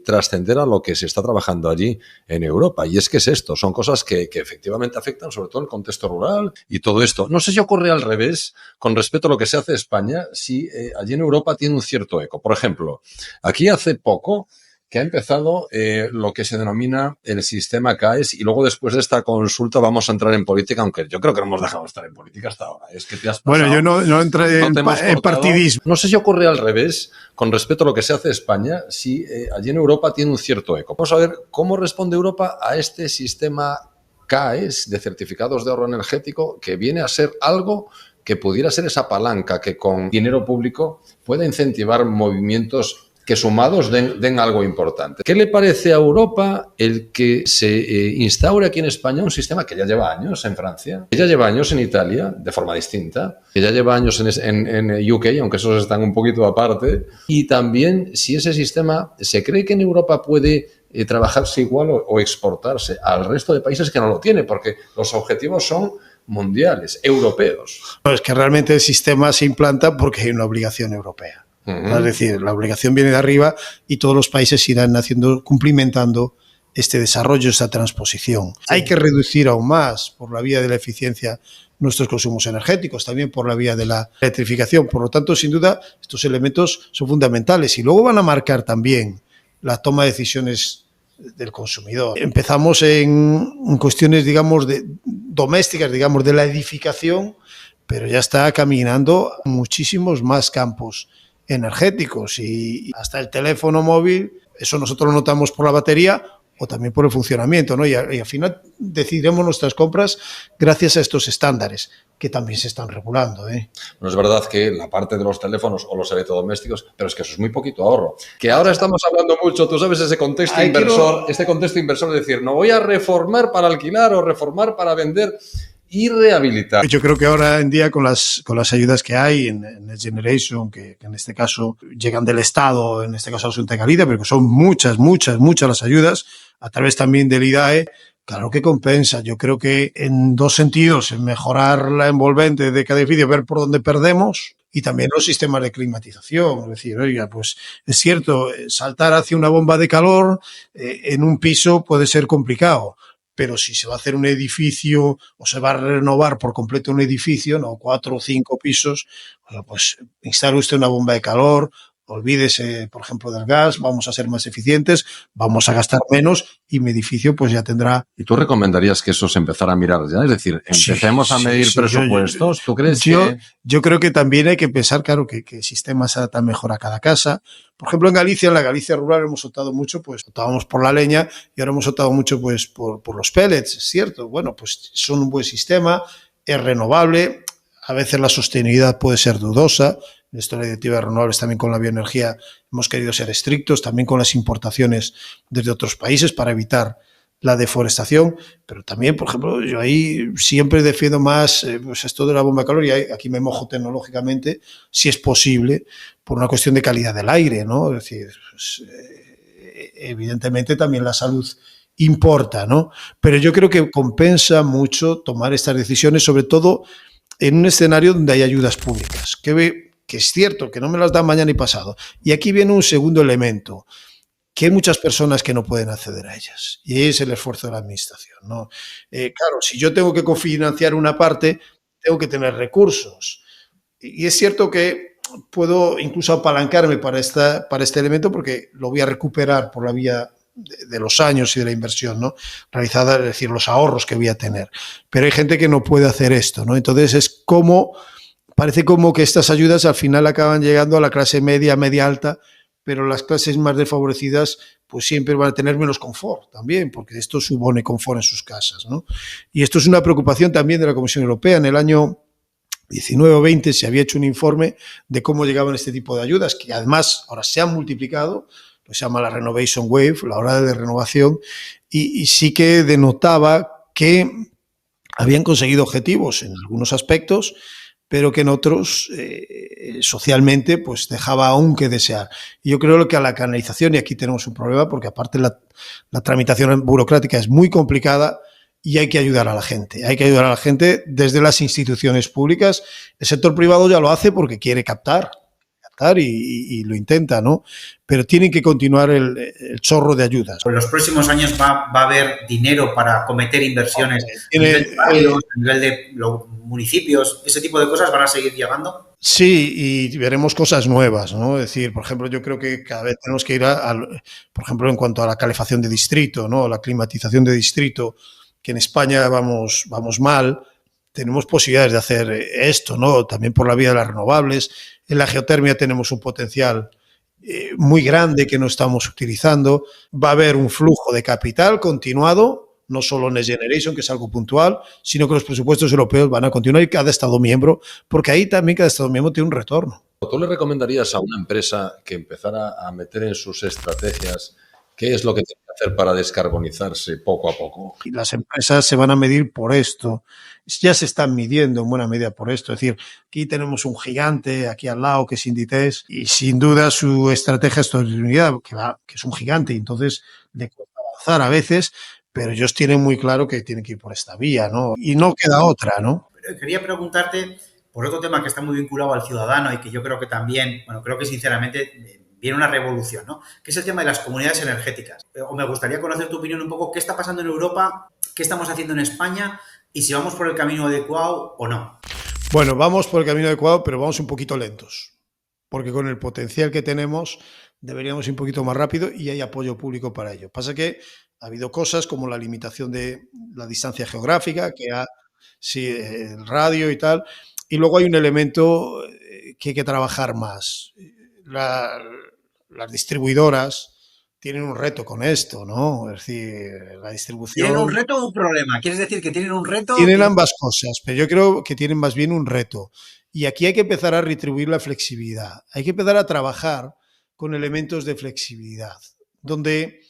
trascender a lo que se está trabajando allí en Europa. Y es que es esto, son cosas que efectivamente afectan sobre todo el contexto rural y todo esto. No sé si ocurre al revés con respecto a lo que se hace en España, si allí en Europa tiene un cierto eco. Por ejemplo, aquí hace poco que ha empezado lo que se denomina el sistema CAES y luego después de esta consulta vamos a entrar en política, aunque yo creo que no hemos dejado de estar en política hasta ahora. Es que te has pasado. Bueno, yo no entré en partidismo. No sé si ocurre al revés con respecto a lo que se hace en España, si allí en Europa tiene un cierto eco. Vamos a ver cómo responde Europa a este sistema CAES de certificados de ahorro energético que viene a ser algo que pudiera ser esa palanca que con dinero público pueda incentivar movimientos que sumados den algo importante. ¿Qué le parece a Europa el que se instaure aquí en España un sistema que ya lleva años en Francia, que ya lleva años en Italia, de forma distinta, que ya lleva años en UK, aunque esos están un poquito aparte, y también si ese sistema se cree que en Europa puede trabajarse igual o exportarse al resto de países que no lo tiene, porque los objetivos son mundiales, europeos? No, es que realmente el sistema se implanta porque hay una obligación europea. Es decir, la obligación viene de arriba y todos los países irán cumplimentando este desarrollo, esta transposición. Sí. Hay que reducir aún más por la vía de la eficiencia nuestros consumos energéticos, también por la vía de la electrificación. Por lo tanto, sin duda, estos elementos son fundamentales y luego van a marcar también la toma de decisiones del consumidor. Empezamos en cuestiones, digamos, domésticas, digamos, de la edificación, pero ya está caminando muchísimos más campos energéticos y hasta el teléfono móvil, eso nosotros lo notamos por la batería o también por el funcionamiento, ¿no? Y al final decidiremos nuestras compras gracias a estos estándares que también se están regulando, ¿eh? Bueno, es verdad que la parte de los teléfonos o los electrodomésticos, pero es que eso es muy poquito ahorro. Que ahora estamos hablando mucho, tú sabes, ese contexto inversor, este contexto inversor de decir, no voy a reformar para alquilar o reformar para vender y rehabilitar. Yo creo que ahora en día con las ayudas que hay en Next Generation, que en este caso llegan del Estado, en este caso a la Junta de Galicia, pero que son muchas las ayudas, a través también del IDAE, claro que compensa. Yo creo que en dos sentidos, en mejorar la envolvente de cada edificio, ver por dónde perdemos, y también los sistemas de climatización. Es decir, oiga, pues es cierto, saltar hacia una bomba de calor en un piso puede ser complicado. Pero si se va a hacer un edificio o se va a renovar por completo un edificio, no 4 o 5 pisos, bueno, pues instale usted una bomba de calor, olvídese, por ejemplo, del gas, vamos a ser más eficientes, vamos a gastar menos y mi edificio pues ya tendrá... ¿Y tú recomendarías que eso se empezara a mirar ya? Es decir, empecemos a medir presupuestos. ¿Tú crees que...? Yo creo que también hay que pensar, claro, que el sistema se adapta mejor a cada casa. Por ejemplo, en Galicia, en la Galicia rural hemos optado mucho, pues optábamos por la leña y ahora hemos optado mucho pues por los pellets, es cierto. Bueno, pues son un buen sistema, es renovable, a veces la sostenibilidad puede ser dudosa. En esto la directiva de renovables también con la bioenergía hemos querido ser estrictos, también con las importaciones desde otros países para evitar la deforestación, pero también, por ejemplo, yo ahí siempre defiendo más pues esto de la bomba de calor y aquí me mojo tecnológicamente, si es posible, por una cuestión de calidad del aire, ¿no? Es decir, pues, evidentemente también la salud importa, ¿no? Pero yo creo que compensa mucho tomar estas decisiones, sobre todo en un escenario donde hay ayudas públicas, que es cierto que no me las dan mañana y pasado. Y aquí viene un segundo elemento, que hay muchas personas que no pueden acceder a ellas, y es el esfuerzo de la administración, ¿no? Claro, si yo tengo que cofinanciar una parte, tengo que tener recursos. Y es cierto que puedo incluso apalancarme para este elemento porque lo voy a recuperar por la vía de los años y de la inversión, ¿no?, realizada, es decir, los ahorros que voy a tener. Pero hay gente que no puede hacer esto, ¿no? Entonces es como, parece como que estas ayudas al final acaban llegando a la clase media, media alta, pero las clases más desfavorecidas pues siempre van a tener menos confort también, porque esto supone confort en sus casas, ¿no? Y esto es una preocupación también de la Comisión Europea. En el año 19 o 20 se había hecho un informe de cómo llegaban este tipo de ayudas, que además ahora se han multiplicado, lo se llama la Renovation Wave, la ola de renovación, y sí que denotaba que habían conseguido objetivos en algunos aspectos, pero que en otros socialmente pues dejaba aún que desear. Y yo creo que a la canalización, y aquí tenemos un problema, porque aparte la tramitación burocrática es muy complicada, y hay que ayudar a la gente. Hay que ayudar a la gente desde las instituciones públicas. El sector privado ya lo hace porque quiere captar y lo intenta, ¿no? Pero tienen que continuar el chorro de ayudas. En los próximos años va a haber dinero para cometer inversiones a nivel de barrios, a nivel de los municipios, ese tipo de cosas van a seguir llegando. Sí, y veremos cosas nuevas, ¿no? Es decir, por ejemplo, yo creo que cada vez tenemos que ir por ejemplo, en cuanto a la calefacción de distrito, ¿no? La climatización de distrito, que en España vamos mal, tenemos posibilidades de hacer esto, ¿no? También por la vía de las renovables. En la geotermia tenemos un potencial muy grande que no estamos utilizando. Va a haber un flujo de capital continuado, no solo Next Generation, que es algo puntual, sino que los presupuestos europeos van a continuar y cada Estado miembro, porque ahí también cada Estado miembro tiene un retorno. ¿Tú le recomendarías a una empresa que empezara a meter en sus estrategias qué es lo que tiene que hacer para descarbonizarse poco a poco? Y las empresas se van a medir por esto. Ya se están midiendo en buena medida por esto. Es decir, aquí tenemos un gigante aquí al lado que es Inditex y sin duda su estrategia es sostenibilidad, que es un gigante y entonces le cuesta avanzar a veces, pero ellos tienen muy claro que tienen que ir por esta vía, ¿no? Y no queda otra, ¿no? Quería preguntarte por otro tema que está muy vinculado al ciudadano y que yo creo que también, bueno, creo que sinceramente viene una revolución, ¿no? Que es el tema de las comunidades energéticas. O me gustaría conocer tu opinión un poco, ¿qué está pasando en Europa? ¿Qué estamos haciendo en España? Y si vamos por el camino adecuado o no. Bueno, vamos por el camino adecuado, pero vamos un poquito lentos. Porque con el potencial que tenemos deberíamos ir un poquito más rápido y hay apoyo público para ello. Pasa que ha habido cosas como la limitación de la distancia geográfica, el radio y tal, y luego hay un elemento que hay que trabajar más. Las distribuidoras tienen un reto con esto, ¿no? Es decir, la distribución... ¿Tienen un reto o un problema? ¿Quieres decir que tienen un reto? Tienen ambas cosas, pero yo creo que tienen más bien un reto. Y aquí hay que empezar a retribuir la flexibilidad. Hay que empezar a trabajar con elementos de flexibilidad, donde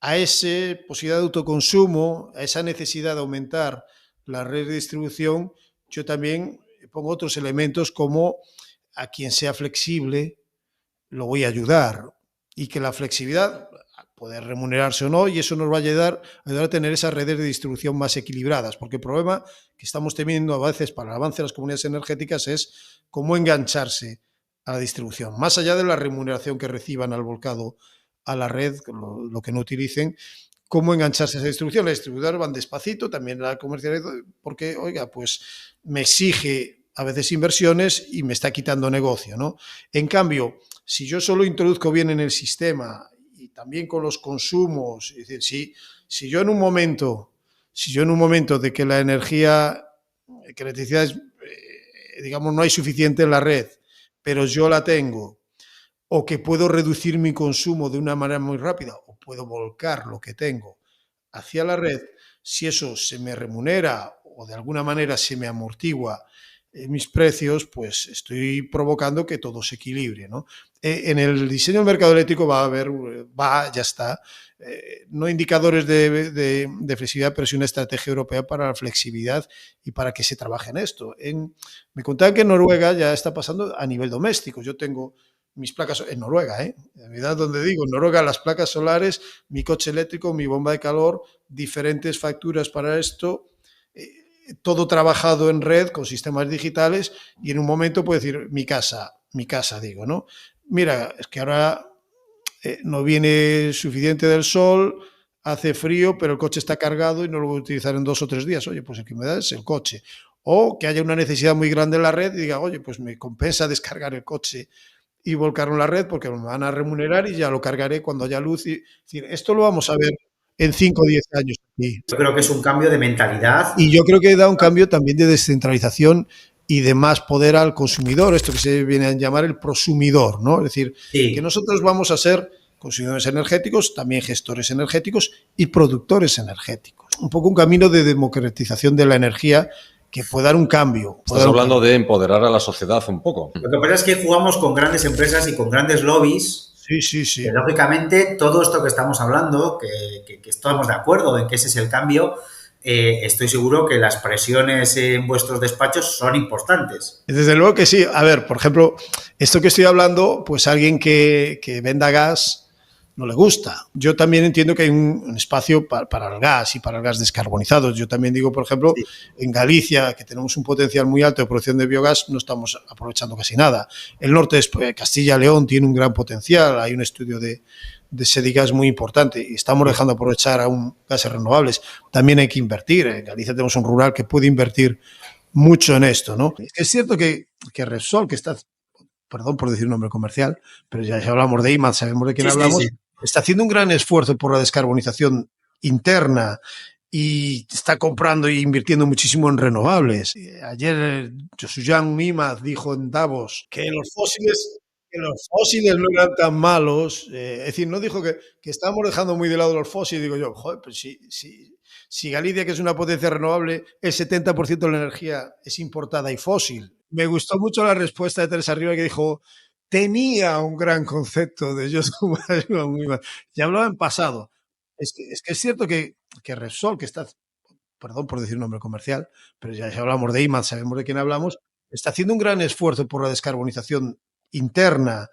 a esa posibilidad de autoconsumo, a esa necesidad de aumentar la red de distribución, yo también pongo otros elementos como a quien sea flexible, lo voy a ayudar y que la flexibilidad puede remunerarse o no y eso nos va a ayudar a tener esas redes de distribución más equilibradas, porque el problema que estamos teniendo a veces para el avance de las comunidades energéticas es cómo engancharse a la distribución, más allá de la remuneración que reciban al volcado a la red, lo que no utilicen, cómo engancharse a esa distribución. Las distribuidoras van despacito, también la comercialización, porque, oiga, pues me exige a veces inversiones y me está quitando negocio, ¿no? En cambio, si yo solo introduzco bien en el sistema y también con los consumos, es decir, si yo en un momento de que la energía, que la electricidad es, digamos, no hay suficiente en la red, pero yo la tengo, o que puedo reducir mi consumo de una manera muy rápida, o puedo volcar lo que tengo hacia la red, si eso se me remunera o de alguna manera se me amortigua mis precios, pues estoy provocando que todo se equilibre, ¿no? En el diseño del mercado eléctrico ya está, no indicadores de flexibilidad, pero sí una estrategia europea para la flexibilidad y para que se trabaje en esto. Me contaban que en Noruega ya está pasando a nivel doméstico. Yo tengo mis placas en Noruega, en realidad donde digo, en Noruega las placas solares, mi coche eléctrico, mi bomba de calor, diferentes facturas para esto, todo trabajado en red con sistemas digitales y en un momento puedo decir mi casa digo, ¿no? Mira, es que ahora no viene suficiente del sol, hace frío, pero el coche está cargado y no lo voy a utilizar en 2 o 3 días. Oye, pues el que me da es el coche. O que haya una necesidad muy grande en la red y diga, oye, pues me compensa descargar el coche y volcarlo en la red porque me van a remunerar y ya lo cargaré cuando haya luz. Es decir, esto lo vamos a ver en 5 o 10 años aquí. Yo creo que es un cambio de mentalidad. Y yo creo que da un cambio también de descentralización y de más poder al consumidor, esto que se viene a llamar el prosumidor, ¿no? Es decir, que nosotros vamos a ser consumidores energéticos, también gestores energéticos y productores energéticos. Un poco un camino de democratización de la energía que puede dar un cambio. Estás hablando de empoderar a la sociedad un poco. Lo que pasa es que jugamos con grandes empresas y con grandes lobbies. Sí. Que, lógicamente, todo esto que estamos hablando, que estamos de acuerdo en que ese es el cambio, estoy seguro que las presiones en vuestros despachos son importantes. Desde luego que sí. A ver, por ejemplo, esto que estoy hablando, pues alguien que venda gas no le gusta. Yo también entiendo que hay un espacio para el gas y para el gas descarbonizado. Yo también digo, por ejemplo, sí, en Galicia, que tenemos un potencial muy alto de producción de biogás, no estamos aprovechando casi nada. El norte de Castilla y León tiene un gran potencial. Hay un estudio de Sedigas muy importante y estamos dejando aprovechar aún gases renovables. También hay que invertir. En Galicia tenemos un rural que puede invertir mucho en esto, ¿no? Es cierto que Repsol, que está, perdón por decir un nombre comercial, pero ya hablamos de IMAD, sabemos de quién hablamos, sí. Está haciendo un gran esfuerzo por la descarbonización interna y está comprando e invirtiendo muchísimo en renovables. Ayer Josujan IMAD dijo en Davos que los fósiles no eran tan malos. Es decir, no dijo que estábamos dejando muy de lado los fósiles. Digo yo, joder, pues si Galicia, que es una potencia renovable, el 70% de la energía es importada y fósil. Me gustó mucho la respuesta de Teresa Riva, que dijo, tenía un gran concepto de ya hablaba en pasado. Es que es cierto que Repsol, que está, perdón por decir un nombre comercial, pero ya hablamos de IMAD, sabemos de quién hablamos, está haciendo un gran esfuerzo por la descarbonización interna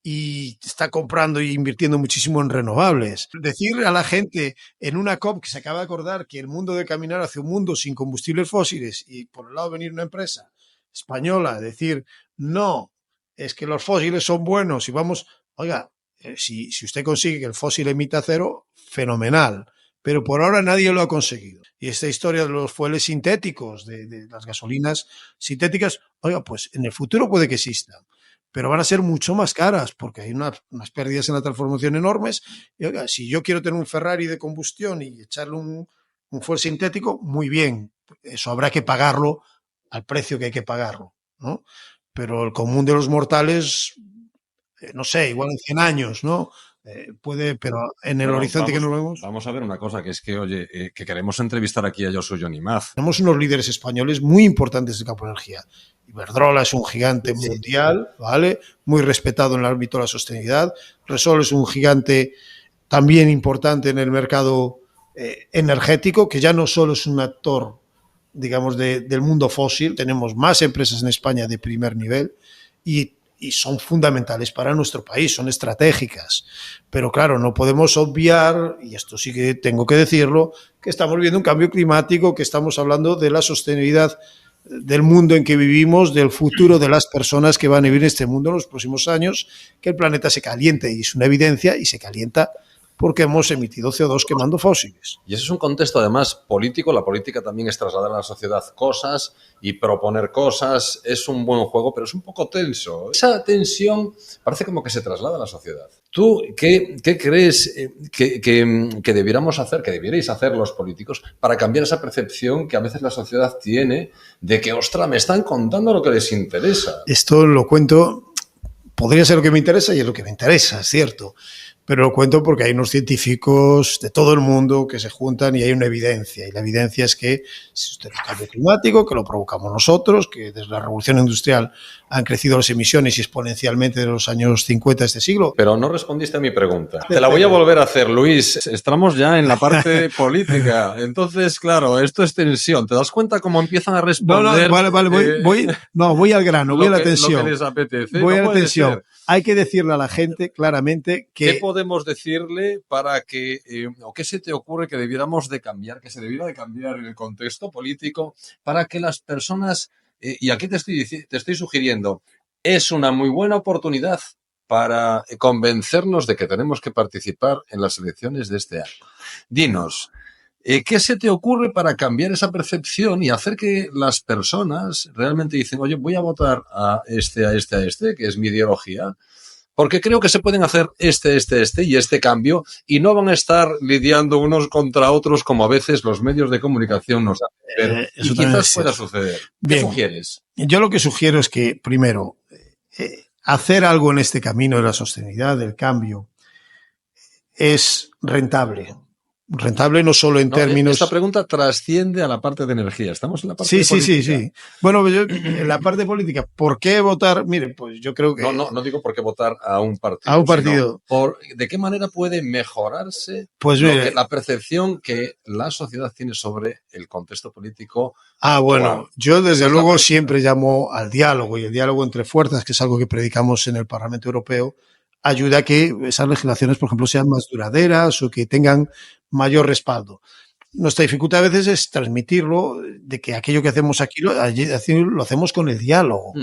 y está comprando e invirtiendo muchísimo en renovables. Decirle a la gente en una COP que se acaba de acordar que el mundo debe caminar hacia un mundo sin combustibles fósiles y por el lado venir una empresa española decir, no, es que los fósiles son buenos y vamos, oiga, si usted consigue que el fósil emita cero, fenomenal, pero por ahora nadie lo ha conseguido. Y esta historia de los fueles sintéticos, de las gasolinas sintéticas, oiga, pues en el futuro puede que existan, pero van a ser mucho más caras porque hay unas pérdidas en la transformación enormes. Y oiga, si yo quiero tener un Ferrari de combustión y echarle un fuel sintético, muy bien, eso habrá que pagarlo al precio que hay que pagarlo, ¿no? Pero el común de los mortales, no sé, igual en 100 años, ¿no? Puede, pero en el horizonte que nos vemos. Vamos a ver una cosa, que es que, oye, que queremos entrevistar aquí a Josu Jonimaz. Tenemos unos líderes españoles muy importantes de campo de energía. Iberdrola es un gigante mundial, ¿vale? Muy respetado en el ámbito de la sostenibilidad. Repsol es un gigante también importante en el mercado energético, que ya no solo es un actor, digamos, del mundo fósil. Tenemos más empresas en España de primer nivel y son fundamentales para nuestro país, son estratégicas. Pero claro, no podemos obviar, y esto sí que tengo que decirlo, que estamos viendo un cambio climático, que estamos hablando de la sostenibilidad del mundo en que vivimos, del futuro de las personas que van a vivir en este mundo en los próximos años, que el planeta se caliente, y es una evidencia, y se calienta porque hemos emitido CO2 quemando fósiles. Y ese es un contexto, además, político. La política también es trasladar a la sociedad cosas y proponer cosas. Es un buen juego, pero es un poco tenso. Esa tensión parece como que se traslada a la sociedad. ¿Tú qué crees que debiéramos hacer, que debierais hacer los políticos para cambiar esa percepción que a veces la sociedad tiene de que, ostras, me están contando lo que les interesa? Esto lo cuento, podría ser lo que me interesa y es lo que me interesa, es cierto. Pero lo cuento porque hay unos científicos de todo el mundo que se juntan y hay una evidencia. Y la evidencia es que existe el cambio climático, que lo provocamos nosotros, que desde la revolución industrial han crecido las emisiones exponencialmente de los años 50 de este siglo. Pero no respondiste a mi pregunta. Te la voy a volver a hacer, Luis. Estamos ya en la parte política. Entonces, claro, esto es tensión. ¿Te das cuenta cómo empiezan a responder? Voy al grano, voy a la tensión. Lo que les apetece. Voy a la tensión. Hay que decirle a la gente claramente que... ¿Qué podemos decirle para que, o qué se te ocurre que debiéramos de cambiar, que se debiera de cambiar en el contexto político para que las personas, y aquí te estoy sugiriendo, es una muy buena oportunidad para convencernos de que tenemos que participar en las elecciones de este año? Dinos, ¿qué se te ocurre para cambiar esa percepción y hacer que las personas realmente dicen, oye, voy a votar a este, que es mi ideología, porque creo que se pueden hacer este y este cambio y no van a estar lidiando unos contra otros como a veces los medios de comunicación nos hacen? Y quizás pueda suceder. ¿Qué sugieres? Yo lo que sugiero es que, primero, hacer algo en este camino de la sostenibilidad, del cambio, es rentable. Rentable no solo en No, términos... esta pregunta trasciende a la parte de energía. Estamos en la parte Sí, de sí, sí, política. sí. Bueno, en la parte política, ¿por qué votar? Mire, pues yo creo que No digo por qué votar a un a partido, un partido, sino de qué manera puede mejorarse pues mire, la percepción que la sociedad tiene sobre el contexto político bueno, actual. yo Esa desde es la luego pregunta. siempre llamo al diálogo y el diálogo entre fuerzas, que es algo que predicamos en el Parlamento Europeo, ayuda a que esas legislaciones, por ejemplo, sean más duraderas o que tengan mayor respaldo. Nuestra dificultad a veces es transmitirlo, de que aquello que hacemos aquí lo hacemos con el diálogo.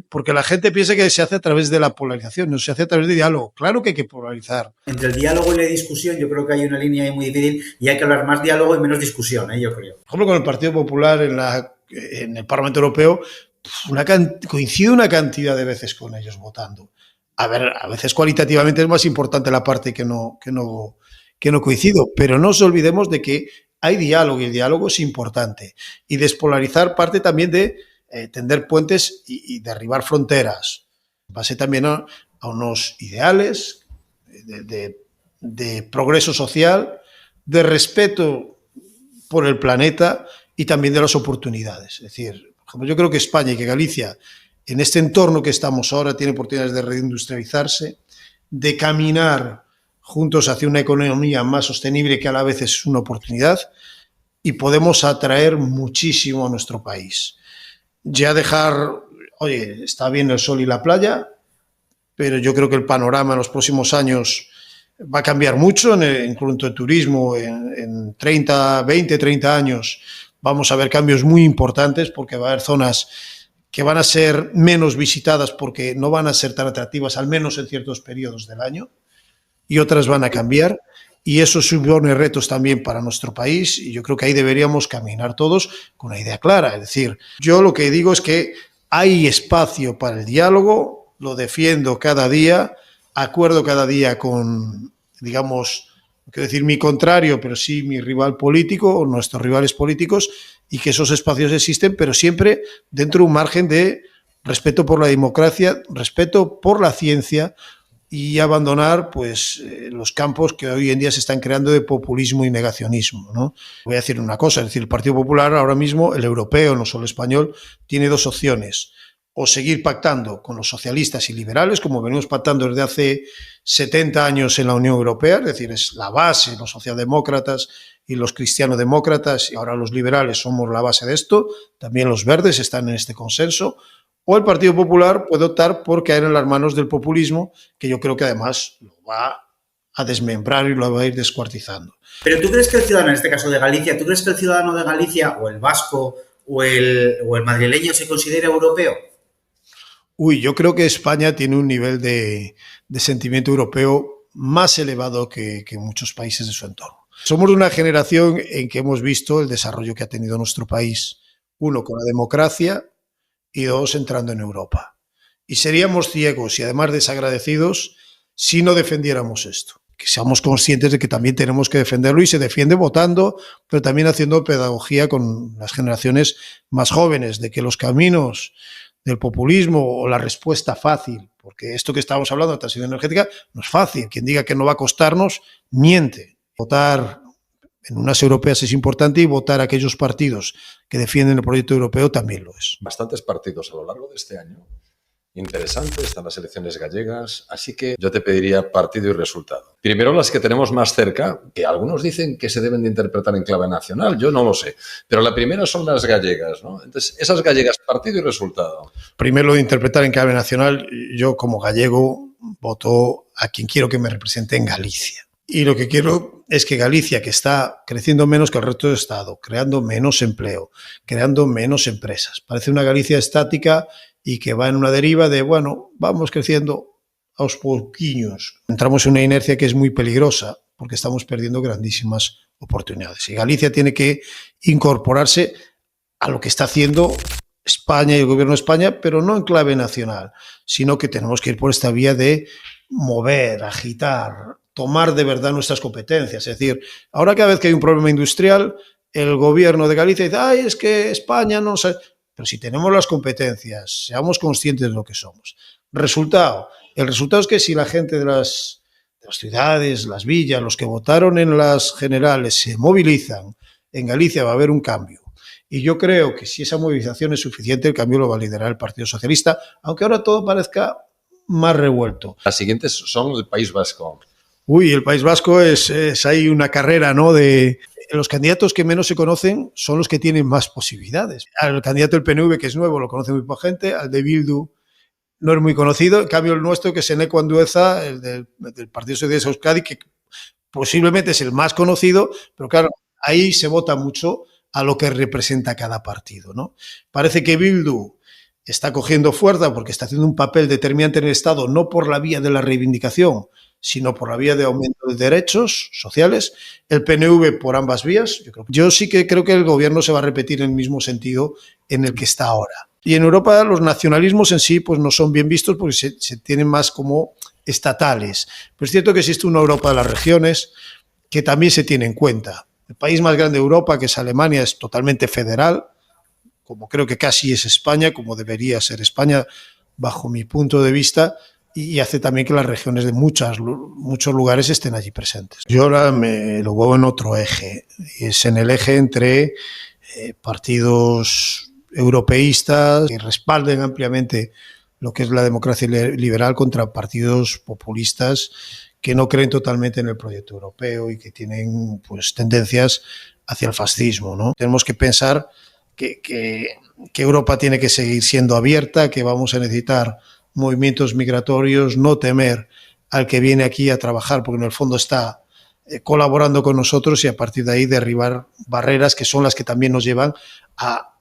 Porque la gente piensa que se hace a través de la polarización, no se hace a través de diálogo. Claro que hay que polarizar. Entre el diálogo y la discusión yo creo que hay una línea ahí muy difícil y hay que hablar más diálogo y menos discusión, yo creo. Por ejemplo, con el Partido Popular en el Parlamento Europeo, coincide una cantidad de veces con ellos votando. A ver, a veces cualitativamente es más importante la parte que no coincido, pero no nos olvidemos de que hay diálogo y el diálogo es importante. Y despolarizar parte también de tender puentes y derribar fronteras. Base también a unos ideales de progreso social, de respeto por el planeta y también de las oportunidades. Es decir, por ejemplo, yo creo que España y que Galicia, en este entorno que estamos ahora, tiene oportunidades de reindustrializarse, de caminar juntos hacia una economía más sostenible, que a la vez es una oportunidad, y podemos atraer muchísimo a nuestro país. Ya oye, está bien el sol y la playa, pero yo creo que el panorama en los próximos años va a cambiar mucho, en cuanto al turismo, en 20, 30 años vamos a ver cambios muy importantes, porque va a haber zonas que van a ser menos visitadas porque no van a ser tan atractivas, al menos en ciertos periodos del año, y otras van a cambiar, y eso supone retos también para nuestro país, y yo creo que ahí deberíamos caminar todos con una idea clara. Es decir, yo lo que digo es que hay espacio para el diálogo, lo defiendo cada día, acuerdo cada día con, digamos, no quiero decir mi contrario, pero sí mi rival político o nuestros rivales políticos, y que esos espacios existen, pero siempre dentro de un margen de respeto por la democracia, respeto por la ciencia, y abandonar pues los campos que hoy en día se están creando de populismo y negacionismo, ¿no? Voy a decir una cosa, es decir, el Partido Popular ahora mismo, el europeo, no solo el español, tiene dos opciones: o seguir pactando con los socialistas y liberales, como venimos pactando desde hace 70 años en la Unión Europea, es decir, es la base, los socialdemócratas y los cristianodemócratas, y ahora los liberales somos la base de esto, también los verdes están en este consenso, o el Partido Popular puede optar por caer en las manos del populismo, que yo creo que además lo va a desmembrar y lo va a ir descuartizando. Pero ¿tú crees que el ciudadano, en este caso de Galicia, tú crees que el ciudadano de Galicia o el vasco o el madrileño se considera europeo? Yo creo que España tiene un nivel de sentimiento europeo más elevado que muchos países de su entorno. Somos una generación en que hemos visto el desarrollo que ha tenido nuestro país, uno con la democracia y dos entrando en Europa. Y seríamos ciegos y además desagradecidos si no defendiéramos esto. Que seamos conscientes de que también tenemos que defenderlo, y se defiende votando, pero también haciendo pedagogía con las generaciones más jóvenes, de que los caminos del populismo o la respuesta fácil, porque esto que estábamos hablando de transición energética no es fácil. Quien diga que no va a costarnos, miente. Votar en unas europeas es importante, y votar a aquellos partidos que defienden el proyecto europeo también lo es. Bastantes partidos a lo largo de este año. Interesante, están las elecciones gallegas, así que yo te pediría partido y resultado. Primero las que tenemos más cerca, que algunos dicen que se deben de interpretar en clave nacional, yo no lo sé, pero la primera son las gallegas, ¿no? Entonces, esas gallegas, partido y resultado. Primero, de interpretar en clave nacional, yo como gallego voto a quien quiero que me represente en Galicia. Y lo que quiero es que Galicia, que está creciendo menos que el resto del Estado, creando menos empleo, creando menos empresas, parece una Galicia estática y que va en una deriva de, bueno, vamos creciendo a los poquiños. Entramos en una inercia que es muy peligrosa, porque estamos perdiendo grandísimas oportunidades. Y Galicia tiene que incorporarse a lo que está haciendo España y el gobierno de España, pero no en clave nacional, sino que tenemos que ir por esta vía de mover, agitar, tomar de verdad nuestras competencias. Es decir, ahora cada vez que hay un problema industrial, el gobierno de Galicia dice, ay, es que España no sabe. Pero si tenemos las competencias, seamos conscientes de lo que somos. El resultado es que si la gente de las las ciudades, las villas, los que votaron en las generales se movilizan, en Galicia va a haber un cambio. Y yo creo que si esa movilización es suficiente, el cambio lo va a liderar el Partido Socialista, aunque ahora todo parezca más revuelto. Las siguientes son el País Vasco. Uy, el País Vasco es ahí una carrera, ¿no? De los candidatos que menos se conocen son los que tienen más posibilidades. Al candidato del PNV, que es nuevo, lo conoce muy poca gente, al de Bildu no es muy conocido, en cambio el nuestro, que es Eneco Andueza, el del Partido Socialista de Euskadi, que posiblemente es el más conocido, pero claro, ahí se vota mucho a lo que representa cada partido, ¿no? Parece que Bildu está cogiendo fuerza porque está haciendo un papel determinante en el Estado, no por la vía de la reivindicación, sino por la vía de aumento de derechos sociales, el PNV por ambas vías. Yo sí que creo que el gobierno se va a repetir en el mismo sentido en el que está ahora. Y en Europa los nacionalismos en sí pues no son bien vistos porque se tienen más como estatales. Pero es cierto que existe una Europa de las regiones que también se tiene en cuenta. El país más grande de Europa, que es Alemania, es totalmente federal, como creo que casi es España, como debería ser España, bajo mi punto de vista, y hace también que las regiones de muchos lugares estén allí presentes. Yo ahora me lo veo en otro eje, y es en el eje entre partidos europeístas que respalden ampliamente lo que es la democracia liberal contra partidos populistas que no creen totalmente en el proyecto europeo y que tienen pues tendencias hacia el fascismo, ¿no? Tenemos que pensar que Europa tiene que seguir siendo abierta, que vamos a necesitar movimientos migratorios, no temer al que viene aquí a trabajar, porque en el fondo está colaborando con nosotros y a partir de ahí derribar barreras que son las que también nos llevan a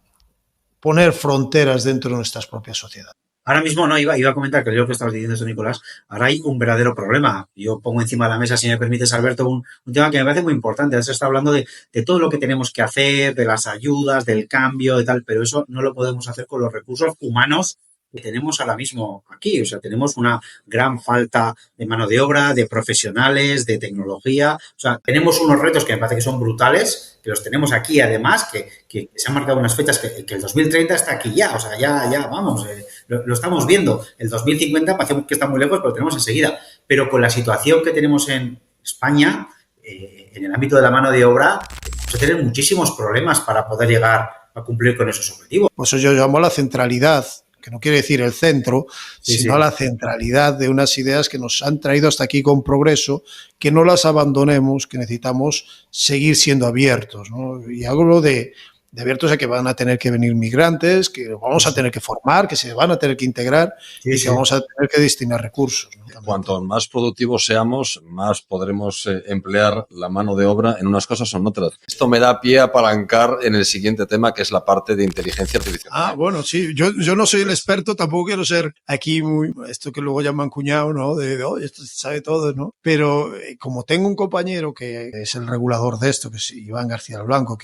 poner fronteras dentro de nuestras propias sociedades. Ahora mismo no, iba a comentar que lo que estabas diciendo esto, Nicolás. Ahora hay un verdadero problema. Yo pongo encima de la mesa, si me permites, Alberto, un tema que me parece muy importante. Se está hablando de todo lo que tenemos que hacer, de las ayudas, del cambio, de tal, pero eso no lo podemos hacer con los recursos humanos que tenemos ahora mismo aquí. O sea, tenemos una gran falta de mano de obra, de profesionales, de tecnología. O sea, tenemos unos retos que me parece que son brutales, que los tenemos aquí además, que se han marcado unas fechas que el 2030 está aquí ya. O sea, ya vamos, lo estamos viendo. El 2050 parece que está muy lejos, pero lo tenemos enseguida. Pero con la situación que tenemos en España, en el ámbito de la mano de obra, vamos a tener muchísimos problemas para poder llegar a cumplir con esos objetivos. Pues eso yo llamo la centralidad, que no quiere decir el centro, sino la centralidad de unas ideas que nos han traído hasta aquí con progreso, que no las abandonemos, que necesitamos seguir siendo abiertos, ¿no? Y hablo de abiertos a que van a tener que venir migrantes, que vamos a tener que formar, que se van a tener que integrar y que vamos a tener que destinar recursos, ¿no? Cuanto más productivos seamos, más podremos emplear la mano de obra en unas cosas o en otras. Esto me da pie a apalancar en el siguiente tema, que es la parte de inteligencia artificial. Bueno, sí, yo no soy el experto, tampoco quiero ser aquí muy, esto que luego llaman cuñado, ¿no? Esto se sabe todo, ¿no? Pero como tengo un compañero que es el regulador de esto, que es Iván García Blanco,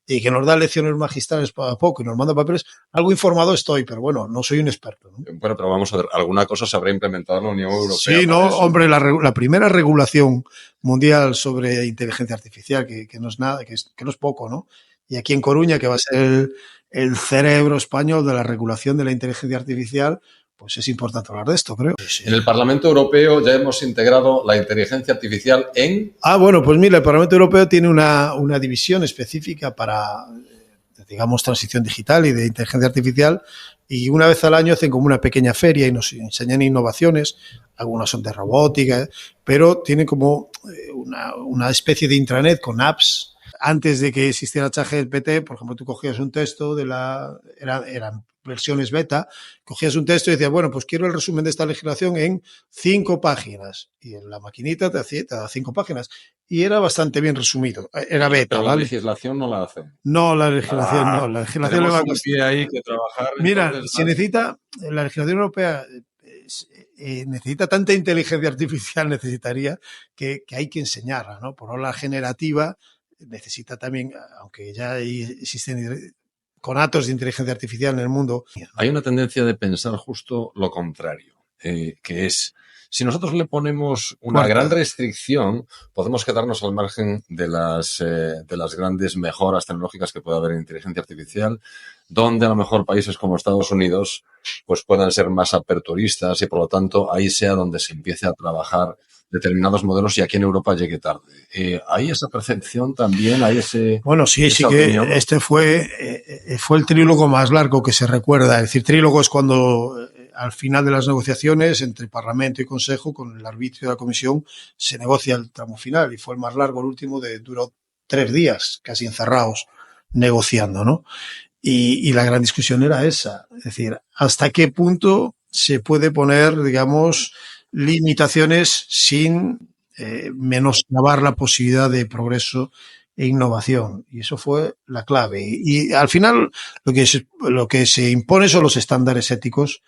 y que nos da lecciones magistrales para poco y nos manda papeles, algo informado estoy, pero bueno, no soy un experto, ¿no? Bueno, pero vamos a ver, alguna cosa se habrá implementado en la Unión Europea. Sí, no, hombre, la primera regulación mundial sobre inteligencia artificial, que no es nada, que no es poco, ¿no? Y aquí en Coruña, que va a ser el cerebro español de la regulación de la inteligencia artificial, pues es importante hablar de esto, creo. Sí. En el Parlamento Europeo ya hemos integrado la inteligencia artificial en... Bueno, pues mira, el Parlamento Europeo tiene una división específica para, digamos, transición digital y de inteligencia artificial, y una vez al año hacen como una pequeña feria y nos enseñan innovaciones, algunas son de robótica, pero tienen como una especie de intranet con apps. Antes de que existiera ChatGPT, por ejemplo, tú cogías un texto eran versiones beta, cogías un texto y decías, bueno, pues quiero el resumen de esta legislación en 5 páginas. Y en la maquinita te da 5 páginas. Y era bastante bien resumido. Era beta, pero ¿vale? La legislación no la hace. No, la legislación no. La legislación le va a costar. Hay que trabajar. Mira, la legislación europea necesita tanta inteligencia artificial, necesitaría que hay que enseñarla, ¿no? Por la generativa necesita también, aunque ya existen conatos de inteligencia artificial en el mundo. Hay una tendencia de pensar justo lo contrario, que es, si nosotros le ponemos una gran restricción, podemos quedarnos al margen de las grandes mejoras tecnológicas que puede haber en inteligencia artificial, donde a lo mejor países como Estados Unidos pues puedan ser más aperturistas y por lo tanto ahí sea donde se empiece a trabajar determinados modelos y aquí en Europa llegue tarde. ¿Hay esa percepción también? ¿Hay ese...? Bueno, sí que opinión? Este fue el trílogo más largo que se recuerda. Es decir, trílogo es cuando al final de las negociaciones entre Parlamento y Consejo, con el arbitrio de la Comisión, se negocia el tramo final, y fue el más largo, el último, duró 3 días, casi encerrados, negociando, ¿no? Y la gran discusión era esa, es decir, hasta qué punto se puede poner, digamos, limitaciones sin menoscabar la posibilidad de progreso e innovación. Y eso fue la clave. Y al final lo que se impone son los estándares éticos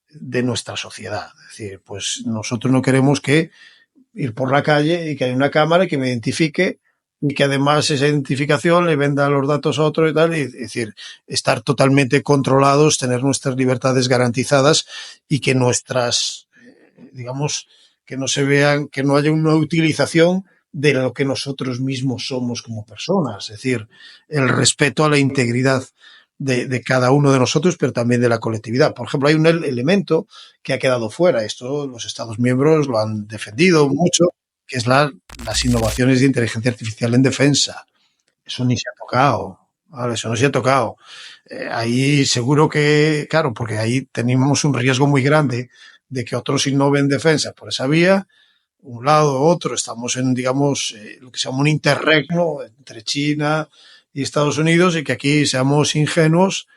de nuestra sociedad. Es decir, pues nosotros no queremos que ir por la calle y que haya una cámara que me identifique y que además esa identificación le venda los datos a otro y tal. Es decir, estar totalmente controlados, tener nuestras libertades garantizadas y que nuestras, digamos, que no se vean, que no haya una utilización de lo que nosotros mismos somos como personas. Es decir, el respeto a la integridad de cada uno de nosotros, pero también de la colectividad. Por ejemplo, hay un elemento que ha quedado fuera. Esto los Estados miembros lo han defendido mucho, que es las innovaciones de inteligencia artificial en defensa. Eso ni se ha tocado, ¿vale? Eso no se ha tocado. Ahí seguro que, claro, porque ahí tenemos un riesgo muy grande de que otros innoven en defensa por esa vía, un lado u otro. Estamos en, digamos, lo que se llama un interregno entre China y Estados Unidos, y que aquí seamos ingenuos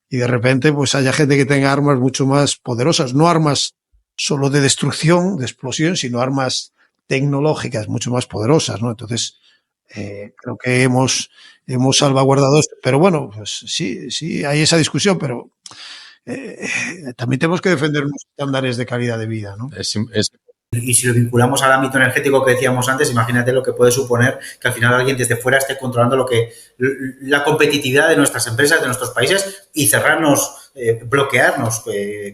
y de repente pues haya gente que tenga armas mucho más poderosas, no armas solo de destrucción, de explosión, sino armas tecnológicas mucho más poderosas, ¿no? Entonces, creo que hemos salvaguardado esto. Pero bueno, pues sí, hay esa discusión, pero también tenemos que defender unos estándares de calidad de vida, ¿no? Y si lo vinculamos al ámbito energético que decíamos antes, imagínate lo que puede suponer que al final alguien desde fuera esté controlando la competitividad de nuestras empresas, de nuestros países, y cerrarnos, bloquearnos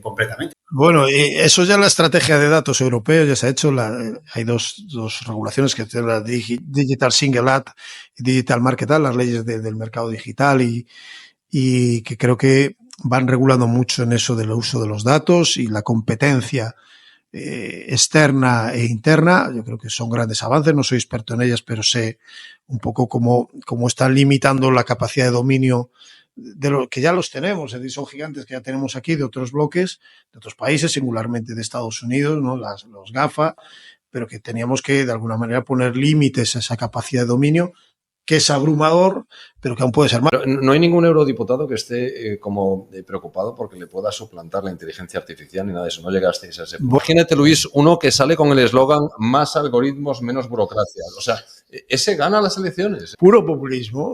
completamente. Bueno, eso ya en la estrategia de datos europeos ya se ha hecho. Hay dos regulaciones, que son la Digital Single Act y Digital Market Act, las leyes del mercado digital, y que creo que van regulando mucho en eso del uso de los datos y la competencia externa e interna. Yo creo que son grandes avances. No soy experto en ellas, pero sé un poco cómo están limitando la capacidad de dominio de lo que ya los tenemos. Es decir, son gigantes que ya tenemos aquí de otros bloques, de otros países, singularmente de Estados Unidos, ¿no? Los GAFA, pero que teníamos que de alguna manera poner límites a esa capacidad de dominio, que es abrumador, pero que aún puede ser más. No hay ningún eurodiputado que esté preocupado porque le pueda suplantar la inteligencia artificial ni nada de eso. No llegasteis a ese punto. Imagínate, Luis, uno que sale con el eslogan más algoritmos, menos burocracia. O sea, ese gana las elecciones. Puro populismo,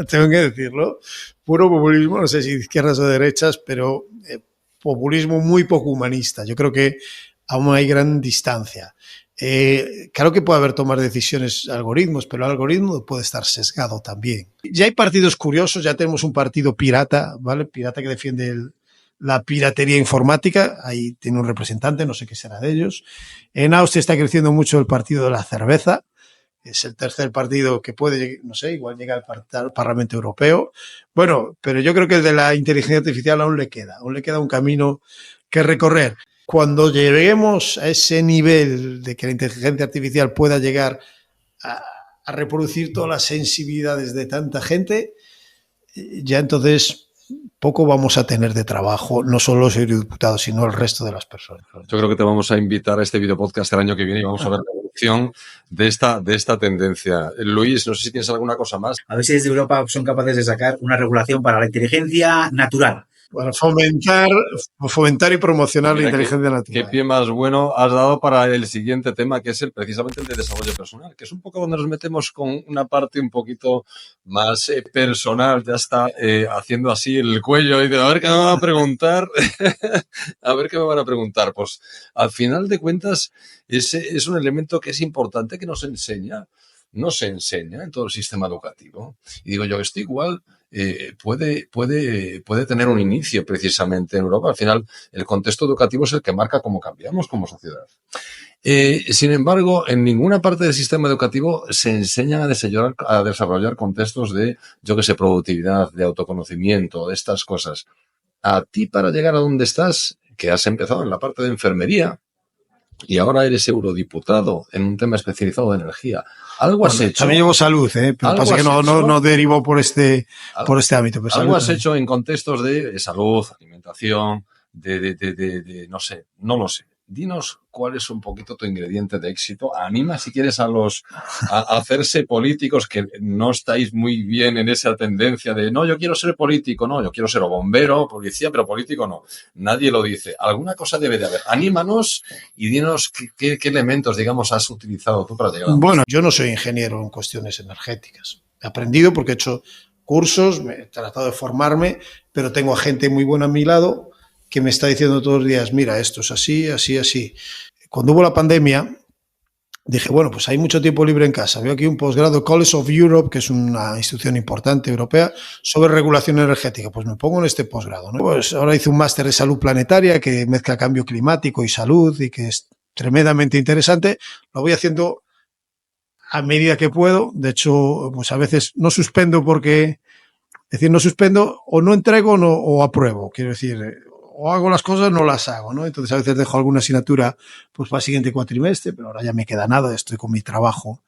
tengo que decirlo. Puro populismo, no sé si de izquierdas o de derechas, pero populismo muy poco humanista. Yo creo que aún hay gran distancia. Claro que puede haber tomar decisiones algoritmos, pero el algoritmo puede estar sesgado también. Ya hay partidos curiosos, ya tenemos un partido pirata, ¿vale? Pirata que defiende la piratería informática. Ahí tiene un representante, no sé qué será de ellos. En Austria está creciendo mucho el partido de la cerveza. Es el tercer partido que puede, no sé, igual llega al Parlamento Europeo. Bueno, pero yo creo que el de la inteligencia artificial aún le queda un camino que recorrer. Cuando lleguemos a ese nivel de que la inteligencia artificial pueda llegar a reproducir todas las sensibilidades de tanta gente, ya entonces poco vamos a tener de trabajo, no solo los eurodiputados, sino el resto de las personas. Yo creo que te vamos a invitar a este videopodcast el año que viene y vamos a ver la evolución de esta tendencia. Luis, no sé si tienes alguna cosa más. A ver si desde Europa son capaces de sacar una regulación para la inteligencia natural. Para fomentar y promocionar la inteligencia natural. Qué pie más bueno has dado para el siguiente tema, que es precisamente el de desarrollo personal, que es un poco donde nos metemos con una parte un poquito más personal. Ya está haciendo así el cuello y de a ver qué me van a preguntar. A ver qué me van a preguntar. Pues al final de cuentas ese es un elemento que es importante, que no se enseña en todo el sistema educativo. Y digo yo, esto igual puede tener un inicio precisamente en Europa. Al final, el contexto educativo es el que marca cómo cambiamos como sociedad. Sin embargo, en ninguna parte del sistema educativo se enseñan a desarrollar contextos de, productividad, de autoconocimiento, de estas cosas. A ti, para llegar a donde estás, que has empezado en la parte de enfermería, y ahora eres eurodiputado en un tema especializado de energía. ¿Algo has hecho? También llevo salud, pero pasa que no derivo por este ámbito. Pero ¿Algo has también hecho en contextos de salud, alimentación, no sé, no lo sé? Dinos cuál es un poquito tu ingrediente de éxito. Anima, si quieres, a hacerse políticos que no estáis muy bien en esa tendencia de no, yo quiero ser político, no, yo quiero ser bombero, policía, pero político no. Nadie lo dice. Alguna cosa debe de haber. Anímanos y dinos qué elementos, digamos, has utilizado tú para llegar a... Bueno, yo no soy ingeniero en cuestiones energéticas. He aprendido porque he hecho cursos, he tratado de formarme, pero tengo a gente muy buena a mi lado que me está diciendo todos los días, mira, esto es así, así, así. Cuando hubo la pandemia, dije, bueno, pues hay mucho tiempo libre en casa. Veo aquí un posgrado, College of Europe, que es una institución importante europea, sobre regulación energética. Pues me pongo en este posgrado, ¿no? Pues ahora hice un máster de salud planetaria que mezcla cambio climático y salud y que es tremendamente interesante. Lo voy haciendo a medida que puedo. De hecho, pues a veces no suspendo porque... Es decir, no suspendo o no entrego o apruebo. Quiero decir, o hago las cosas o no las hago, ¿no? Entonces a veces dejo alguna asignatura pues para el siguiente cuatrimestre, pero ahora ya me queda nada. Estoy con mi trabajo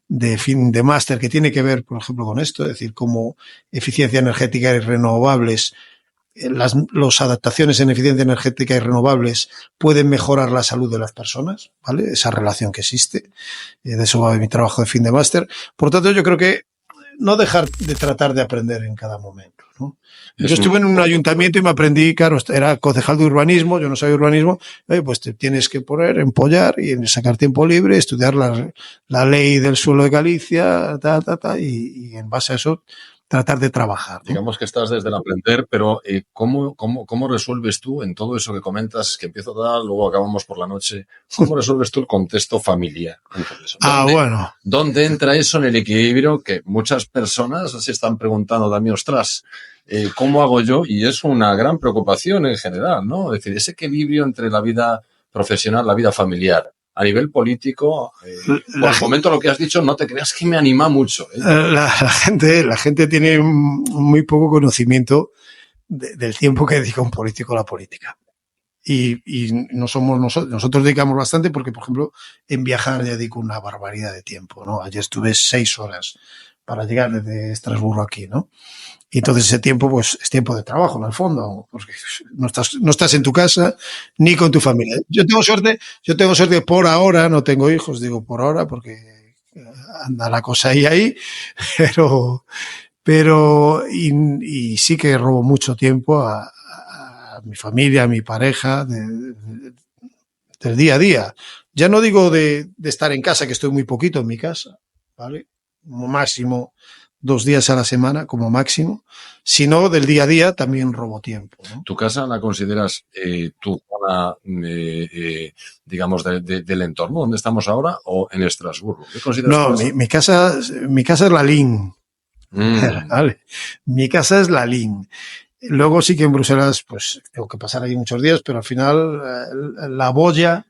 de fin de máster que tiene que ver, por ejemplo, con esto, es decir, cómo eficiencia energética y renovables, las adaptaciones en eficiencia energética y renovables pueden mejorar la salud de las personas, ¿vale? Esa relación que existe. De eso va mi trabajo de fin de máster. Por tanto, yo creo que no dejar de tratar de aprender en cada momento, ¿no? Yo estuve en un ayuntamiento y me aprendí, claro, era concejal de urbanismo, yo no sabía urbanismo, pues te tienes que poner, empollar y sacar tiempo libre, estudiar la ley del suelo de Galicia, y en base a eso tratar de trabajar, ¿no? Digamos que estás desde el aprender, pero ¿cómo resuelves tú en todo eso que comentas, que empiezo a dar, luego acabamos por la noche? ¿Cómo resuelves tú el contexto familiar? Bueno. ¿Dónde entra eso en el equilibrio que muchas personas se están preguntando también, ostras, ¿cómo hago yo? Y es una gran preocupación en general, ¿no? Es decir, ese equilibrio entre la vida profesional, la vida familiar. A nivel político, por el momento lo que has dicho, no te creas que me anima mucho. La gente tiene muy poco conocimiento del tiempo que dedica un político a la política. Y no somos nosotros dedicamos bastante porque, por ejemplo, en viajar ya dedico una barbaridad de tiempo, ¿no? Ayer estuve 6 horas para llegar desde Estrasburgo aquí, ¿no? Y entonces ese tiempo, pues, es tiempo de trabajo, en el fondo, porque no estás en tu casa ni con tu familia. Yo tengo suerte por ahora, no tengo hijos, digo por ahora, porque anda la cosa ahí, pero sí que robo mucho tiempo a mi familia, a mi pareja, del día a día. Ya no digo de estar en casa, que estoy muy poquito en mi casa, ¿vale? Como máximo 2 días a la semana, como máximo, sino del día a día también robo tiempo, ¿no? ¿Tu casa la consideras tu zona, digamos, del entorno donde estamos ahora o en Estrasburgo? ¿Qué consideras No, mi casa es la LIN. ¿Vale? Mi casa es la LIN. Luego sí que en Bruselas, pues tengo que pasar ahí muchos días, pero al final la boya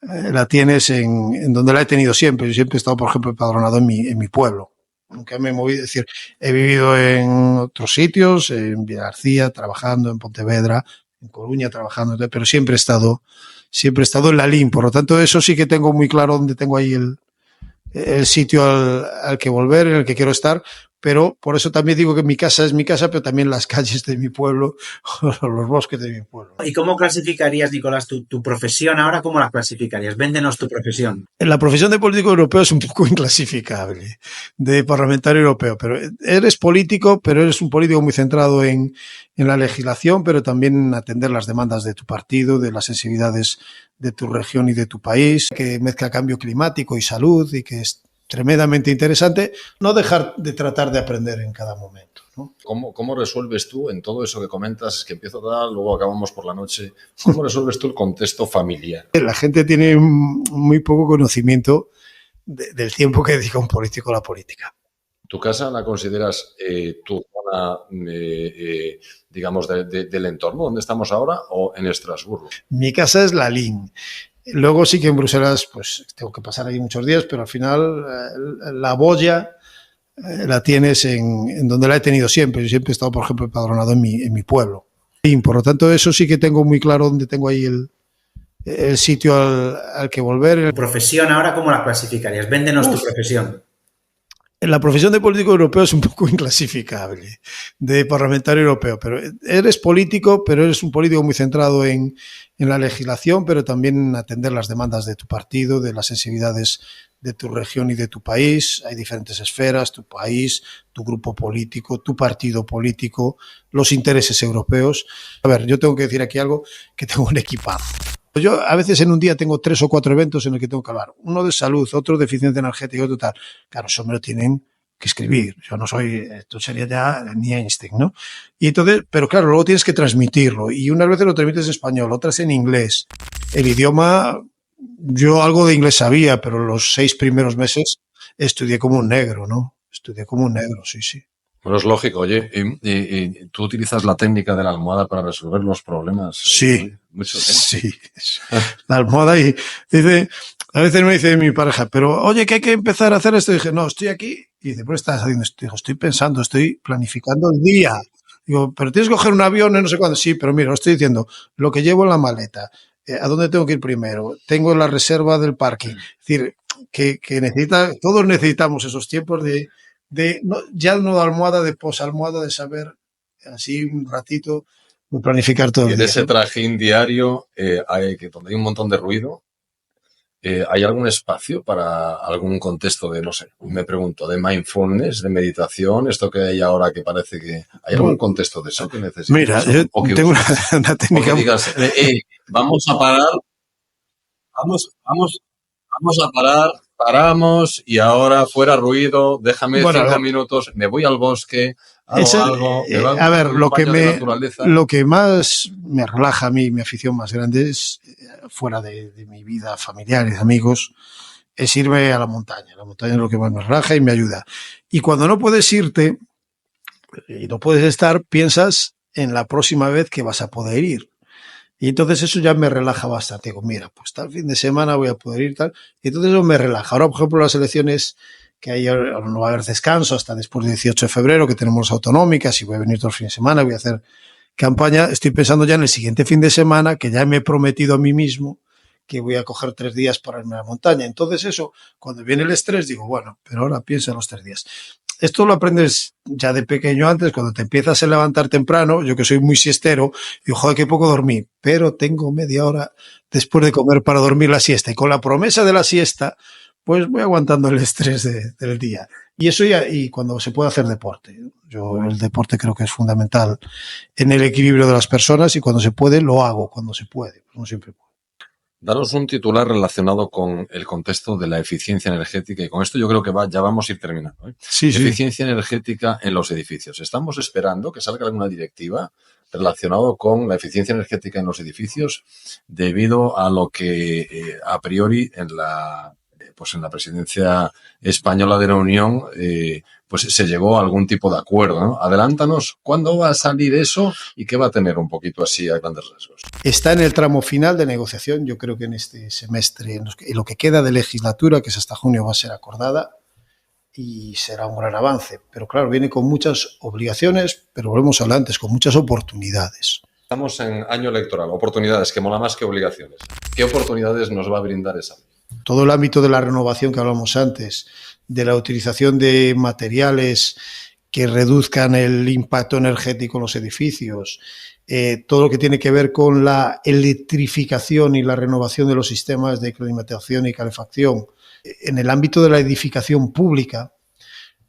la tienes en donde la he tenido siempre. Yo siempre he estado, por ejemplo, empadronado en mi pueblo. Aunque me he movido, es decir, he vivido en otros sitios, en Villarcía, trabajando, en Pontevedra, en Coruña, trabajando, pero siempre he estado en la LIN. Por lo tanto, eso sí que tengo muy claro dónde tengo ahí el sitio al que volver, en el que quiero estar, pero por eso también digo que mi casa es mi casa, pero también las calles de mi pueblo, o los bosques de mi pueblo. ¿Y cómo clasificarías, Nicolás, tu profesión ahora? ¿Cómo la clasificarías? Véndenos tu profesión. La profesión de político europeo es un poco inclasificable, de parlamentario europeo, pero eres político, pero eres un político muy centrado en la legislación, pero también en atender las demandas de tu partido, de las sensibilidades de tu región y de tu país, que mezcla cambio climático y salud y que es tremendamente interesante. No dejar de tratar de aprender en cada momento, ¿no? ¿Cómo resuelves tú en todo eso que comentas, que empiezo a dar, luego acabamos por la noche? ¿Cómo resuelves tú el contexto familiar? La gente tiene muy poco conocimiento del tiempo que dedica un político a la política. ¿Tu casa la consideras tu zona, digamos, del entorno donde estamos ahora o en Estrasburgo? Mi casa es la LIN. Luego sí que en Bruselas, pues tengo que pasar ahí muchos días, pero al final la boya la tienes en donde la he tenido siempre. Yo siempre he estado, por ejemplo, empadronado en mi pueblo. Y por lo tanto, eso sí que tengo muy claro dónde tengo ahí el sitio al que volver. ¿Tu profesión ahora cómo la clasificarías? Véndenos tu profesión. La profesión de político europeo es un poco inclasificable, de parlamentario europeo, pero eres político, pero eres un político muy centrado en la legislación, pero también en atender las demandas de tu partido, de las sensibilidades de tu región y de tu país. Hay diferentes esferas, tu país, tu grupo político, tu partido político, los intereses europeos. A ver, yo tengo que decir aquí algo, que tengo un equipazo. Yo a veces en un día tengo 3 o 4 eventos en el que tengo que hablar. Uno de salud, otro de eficiencia energética, otro tal. Claro, eso me lo tienen que escribir. Yo no soy, esto sería ya ni Einstein, ¿no? Y entonces, pero claro, luego tienes que transmitirlo. Y unas veces lo transmites en español, otras en inglés. El idioma, yo algo de inglés sabía, pero los 6 primeros meses estudié como un negro, ¿no? Estudié como un negro, sí, sí. Bueno, es lógico, oye, y tú utilizas la técnica de la almohada para resolver los problemas. Sí, mucho tiempo. sí. La almohada y dice, a veces me dice mi pareja, pero oye, que hay que empezar a hacer esto. Y dije, no, estoy aquí. Y dice, ¿pero estás haciendo esto? Digo, estoy pensando, estoy planificando el día. Digo, pero tienes que coger un avión, no sé cuándo. Sí, pero mira, lo estoy diciendo, lo que llevo en la maleta, ¿a dónde tengo que ir primero? Tengo la reserva del parking. Es decir, que todos necesitamos esos tiempos no, ya no de almohada, de posalmohada, de saber así un ratito de planificar todo Y el en día. ese trajín diario, donde hay un montón de ruido, ¿hay algún espacio para algún contexto de, no sé, me pregunto, de mindfulness, de meditación, esto que hay ahora que parece que hay algún contexto de eso que necesitas? Mira, yo tengo una técnica. O que digas, vamos a parar, vamos a parar, paramos y ahora fuera ruido, déjame 5 minutos, me voy al bosque, hago algo, a ver, lo que más me relaja a mí, mi afición más grande es, fuera de mi vida familiar y de amigos, es irme a la montaña. La montaña es lo que más me relaja y me ayuda. Y cuando no puedes irte y no puedes estar, piensas en la próxima vez que vas a poder ir. Y entonces eso ya me relaja bastante. Digo, mira, pues tal fin de semana voy a poder ir tal. Y entonces eso me relaja. Ahora, por ejemplo, las elecciones que hay, no va a haber descanso hasta después del 18 de febrero, que tenemos autonómicas y voy a venir todo el fin de semana, voy a hacer campaña. Estoy pensando ya en el siguiente fin de semana, que ya me he prometido a mí mismo que voy a coger 3 días para irme a la montaña. Entonces eso, cuando viene el estrés, digo, bueno, pero ahora piensa en los 3 días. Esto lo aprendes ya de pequeño antes, cuando te empiezas a levantar temprano, yo que soy muy siestero, digo, joder, qué poco dormí, pero tengo media hora después de comer para dormir la siesta. Y con la promesa de la siesta, pues voy aguantando el estrés del día. Y eso ya, y cuando se puede hacer deporte. Yo el deporte creo que es fundamental en el equilibrio de las personas y cuando se puede, lo hago, cuando se puede, no siempre puedo. Danos un titular relacionado con el contexto de la eficiencia energética y con esto yo creo que ya vamos a ir terminando. Sí, eficiencia energética en los edificios. Estamos esperando que salga alguna directiva relacionado con la eficiencia energética en los edificios debido a lo que a priori en la presidencia española de la Unión pues se llegó a algún tipo de acuerdo, ¿no? Adelántanos, ¿cuándo va a salir eso y qué va a tener un poquito así a grandes rasgos? Está en el tramo final de negociación, yo creo que en este semestre, en lo que queda de legislatura, que es hasta junio, va a ser acordada y será un gran avance. Pero claro, viene con muchas obligaciones, pero volvemos a hablar antes, con muchas oportunidades. Estamos en año electoral, oportunidades, que mola más que obligaciones. ¿Qué oportunidades nos va a brindar esa ley? Todo el ámbito de la renovación que hablamos antes, de la utilización de materiales que reduzcan el impacto energético en los edificios, todo lo que tiene que ver con la electrificación y la renovación de los sistemas de climatización y calefacción. En el ámbito de la edificación pública,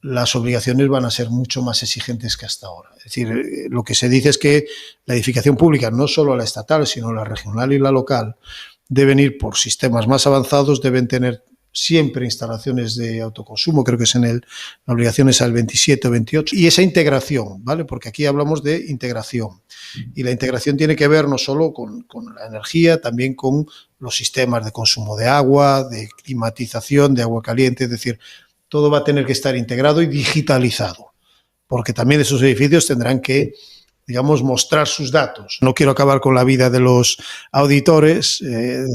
las obligaciones van a ser mucho más exigentes que hasta ahora. Es decir, lo que se dice es que la edificación pública, no solo la estatal, sino la regional y la local, deben ir por sistemas más avanzados, deben tener siempre instalaciones de autoconsumo, creo que es la obligación es al 27 o 28, y esa integración, ¿vale? Porque aquí hablamos de integración, y la integración tiene que ver no solo con la energía, también con los sistemas de consumo de agua, de climatización, de agua caliente, es decir, todo va a tener que estar integrado y digitalizado, porque también esos edificios tendrán que, digamos, mostrar sus datos. No quiero acabar con la vida de los auditores de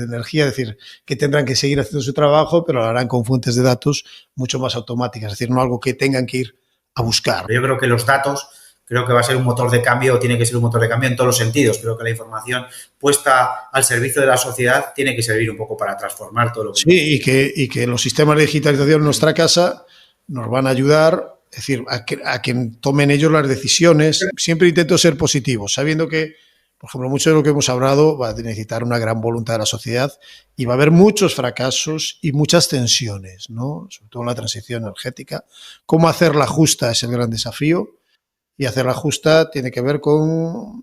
energía, es decir, que tendrán que seguir haciendo su trabajo, pero lo harán con fuentes de datos mucho más automáticas, es decir, no algo que tengan que ir a buscar. Yo creo que los datos creo que va a ser un motor de cambio, o tiene que ser un motor de cambio en todos los sentidos. Creo que la información puesta al servicio de la sociedad tiene que servir un poco para transformar todo lo que... Sí, y que los sistemas de digitalización en nuestra casa nos van a ayudar, es decir, a que tomen ellos las decisiones. Siempre intento ser positivo, sabiendo que, por ejemplo, mucho de lo que hemos hablado va a necesitar una gran voluntad de la sociedad y va a haber muchos fracasos y muchas tensiones, ¿no? Sobre todo en la transición energética. Cómo hacerla justa es el gran desafío, y hacerla justa tiene que ver con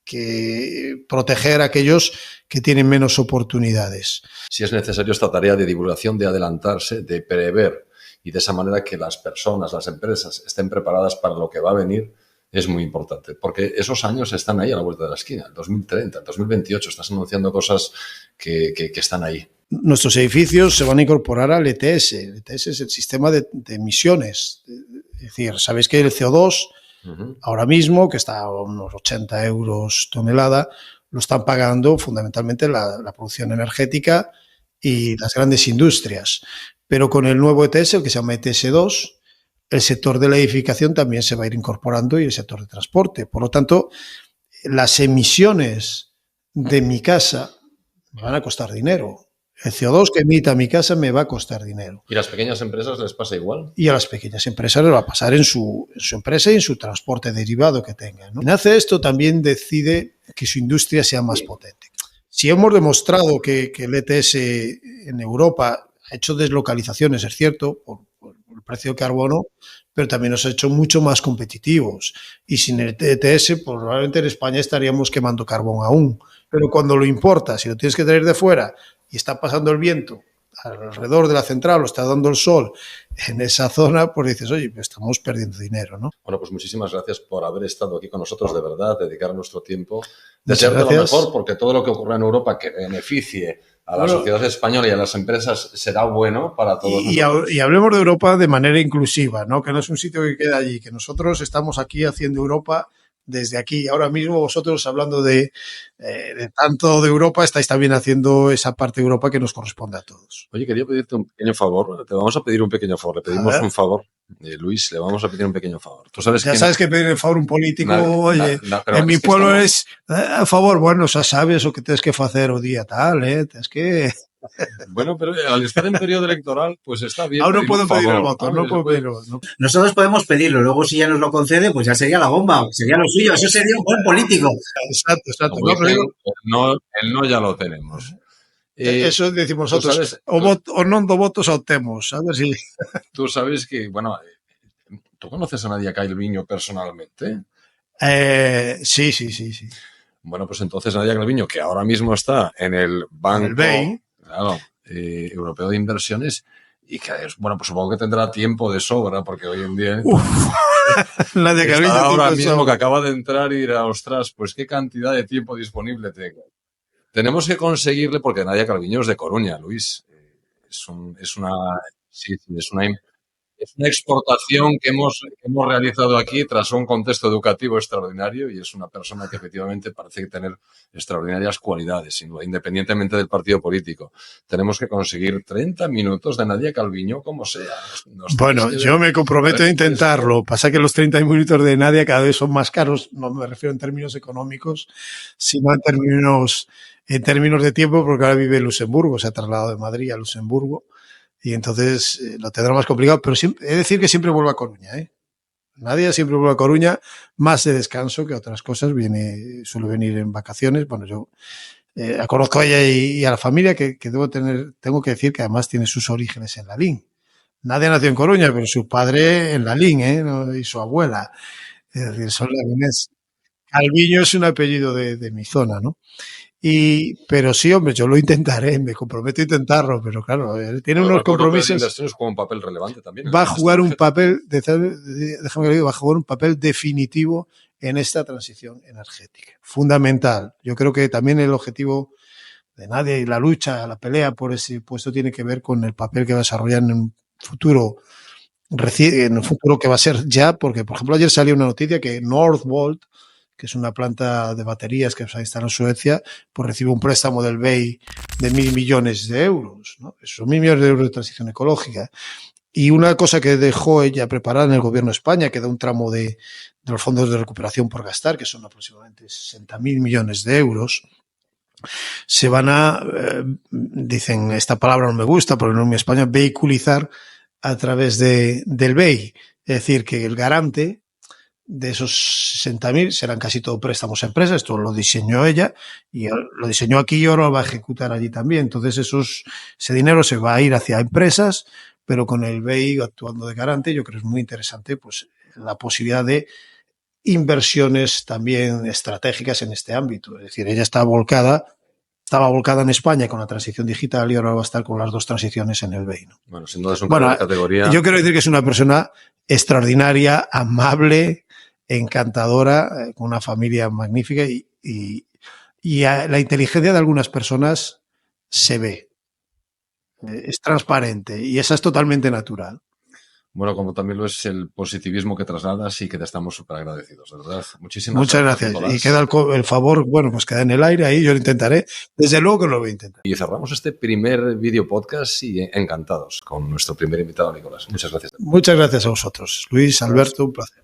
que proteger a aquellos que tienen menos oportunidades. Si es necesario esta tarea de divulgación, de adelantarse, de prever, y de esa manera que las personas, las empresas estén preparadas para lo que va a venir, es muy importante, porque esos años están ahí a la vuelta de la esquina. El 2030, el 2028, estás anunciando cosas que están ahí. Nuestros edificios se van a incorporar al ETS. El ETS es el sistema de emisiones. Es decir, sabéis que el CO2, ahora mismo, que está a unos 80 euros tonelada, lo están pagando fundamentalmente la producción energética y las grandes industrias. Pero con el nuevo ETS, el que se llama ETS2, el sector de la edificación también se va a ir incorporando y el sector de transporte. Por lo tanto, las emisiones de mi casa me van a costar dinero. El CO2 que emita mi casa me va a costar dinero. ¿Y a las pequeñas empresas les pasa igual? Y a las pequeñas empresas les va a pasar en su empresa y en su transporte derivado que tengan, ¿no? Quien hace esto también decide que su industria sea más potente. Si hemos demostrado que el ETS en Europa ha hecho deslocalizaciones, es cierto, por el precio del carbono, pero también nos ha hecho mucho más competitivos. Y sin el ETS, probablemente en España estaríamos quemando carbón aún. Pero cuando lo importas, si lo tienes que traer de fuera y está pasando el viento alrededor de la central o está dando el sol en esa zona, pues dices, oye, pues estamos perdiendo dinero, ¿no? Bueno, pues muchísimas gracias por haber estado aquí con nosotros, de verdad, dedicar nuestro tiempo. Desearte lo mejor, porque todo lo que ocurra en Europa que beneficie a la sociedad española y a las empresas será bueno para todos nosotros. Y hablemos de Europa de manera inclusiva, ¿no? Que no es un sitio que queda allí, que nosotros estamos aquí haciendo Europa desde aquí. Ahora mismo vosotros, hablando de tanto de Europa, estáis también haciendo esa parte de Europa que nos corresponde a todos. Oye, quería pedirte un pequeño favor. Te vamos a pedir un pequeño favor. Le pedimos un favor. Luis, le vamos a pedir un pequeño favor. ¿Tú sabes ya sabes que pedir el favor a un político, oye, en mi pueblo es a favor, bueno, xa sabes o que tienes que hacer o día tal, tienes que... Bueno, pero al estar en periodo electoral, pues está bien. Ahora no puedo pedir el voto, no puedo pedir el voto. Nosotros podemos pedirlo, luego si ya nos lo concede, pues ya sería la bomba, sería lo suyo, eso sería un buen político. Exacto. El no ya lo tenemos. Eso decimos nosotros, o non do votos optemos, a ver si... Tú sabes que, bueno, ¿tú conoces a Nadia Calviño personalmente? Sí. Bueno, pues entonces Nadia Calviño, que ahora mismo está en el Banco el BEI, claro, Europeo de Inversiones, y que, bueno, pues supongo que tendrá tiempo de sobra, porque hoy en día... Nadia Calviño ahora mismo que acaba de entrar y dirá, ostras, pues qué cantidad de tiempo disponible tengo. Tenemos que conseguirle, porque Nadia Calviño es de Coruña, Luis. Es una exportación que hemos realizado aquí tras un contexto educativo extraordinario, y es una persona que efectivamente parece tener extraordinarias cualidades, sin duda, independientemente del partido político. Tenemos que conseguir 30 minutos de Nadia Calviño como sea. Bueno, yo me comprometo a intentarlo. Pasa que los 30 minutos de Nadia cada vez son más caros, no me refiero en términos económicos, sino en términos de tiempo, porque ahora vive en Luxemburgo, se ha trasladado de Madrid a Luxemburgo. Y entonces lo tendrá más complicado, pero siempre, he de decir que siempre vuelve a Coruña, Nadia siempre vuelve a Coruña, más de descanso que otras cosas, suele venir en vacaciones. Bueno, yo la conozco a ella y a la familia, que tengo que decir que además tiene sus orígenes en Lalín. Nadia nació en Coruña, pero su padre en Lalín, y su abuela. Es decir, son lalines. Calviño es un apellido de mi zona, ¿no? Pero sí, hombre, yo lo intentaré, me comprometo a intentarlo, pero claro, tiene unos compromisos. Juega un papel relevante también. Va a jugar un papel, déjame que lo diga, va a jugar un papel definitivo en esta transición energética. Fundamental. Yo creo que también el objetivo de Nadia y la lucha, la pelea por ese puesto tiene que ver con el papel que va a desarrollar en un futuro que va a ser ya, porque, por ejemplo, ayer salió una noticia que Northvolt, que es una planta de baterías que se instala en Suecia, pues recibe un préstamo del BEI de 1.000 millones de euros, ¿no? Esos 1.000 millones de euros de transición ecológica. Y una cosa que dejó ella preparada en el gobierno de España, que da un tramo de los fondos de recuperación por gastar, que son aproximadamente 60.000 millones de euros, se van a, dicen, esta palabra no me gusta porque no es muy español, vehiculizar a través del BEI. Es decir, que el garante de esos 60.000 serán casi todo préstamos a empresas. Esto lo diseñó ella y lo diseñó aquí y ahora lo va a ejecutar allí también. Entonces ese dinero se va a ir hacia empresas, pero con el BEI actuando de garante. Yo creo que es muy interesante pues la posibilidad de inversiones también estratégicas en este ámbito. Es decir, ella estaba volcada en España con la transición digital y ahora va a estar con las dos transiciones en el BEI, ¿no? Bueno, sin duda es una categoría. Yo quiero decir que es una persona extraordinaria, amable, encantadora, con una familia magnífica y la inteligencia de algunas personas se ve. Es transparente y esa es totalmente natural. Bueno, como también lo es el positivismo que trasladas y que te estamos súper agradecidos, de verdad. Muchas gracias. Y queda el favor, bueno, pues queda en el aire ahí, yo lo intentaré. Desde luego que lo voy a intentar. Y cerramos este primer video podcast y encantados con nuestro primer invitado, Nicolás. Muchas gracias. Muchas gracias a vosotros. Luis, Alberto, un placer.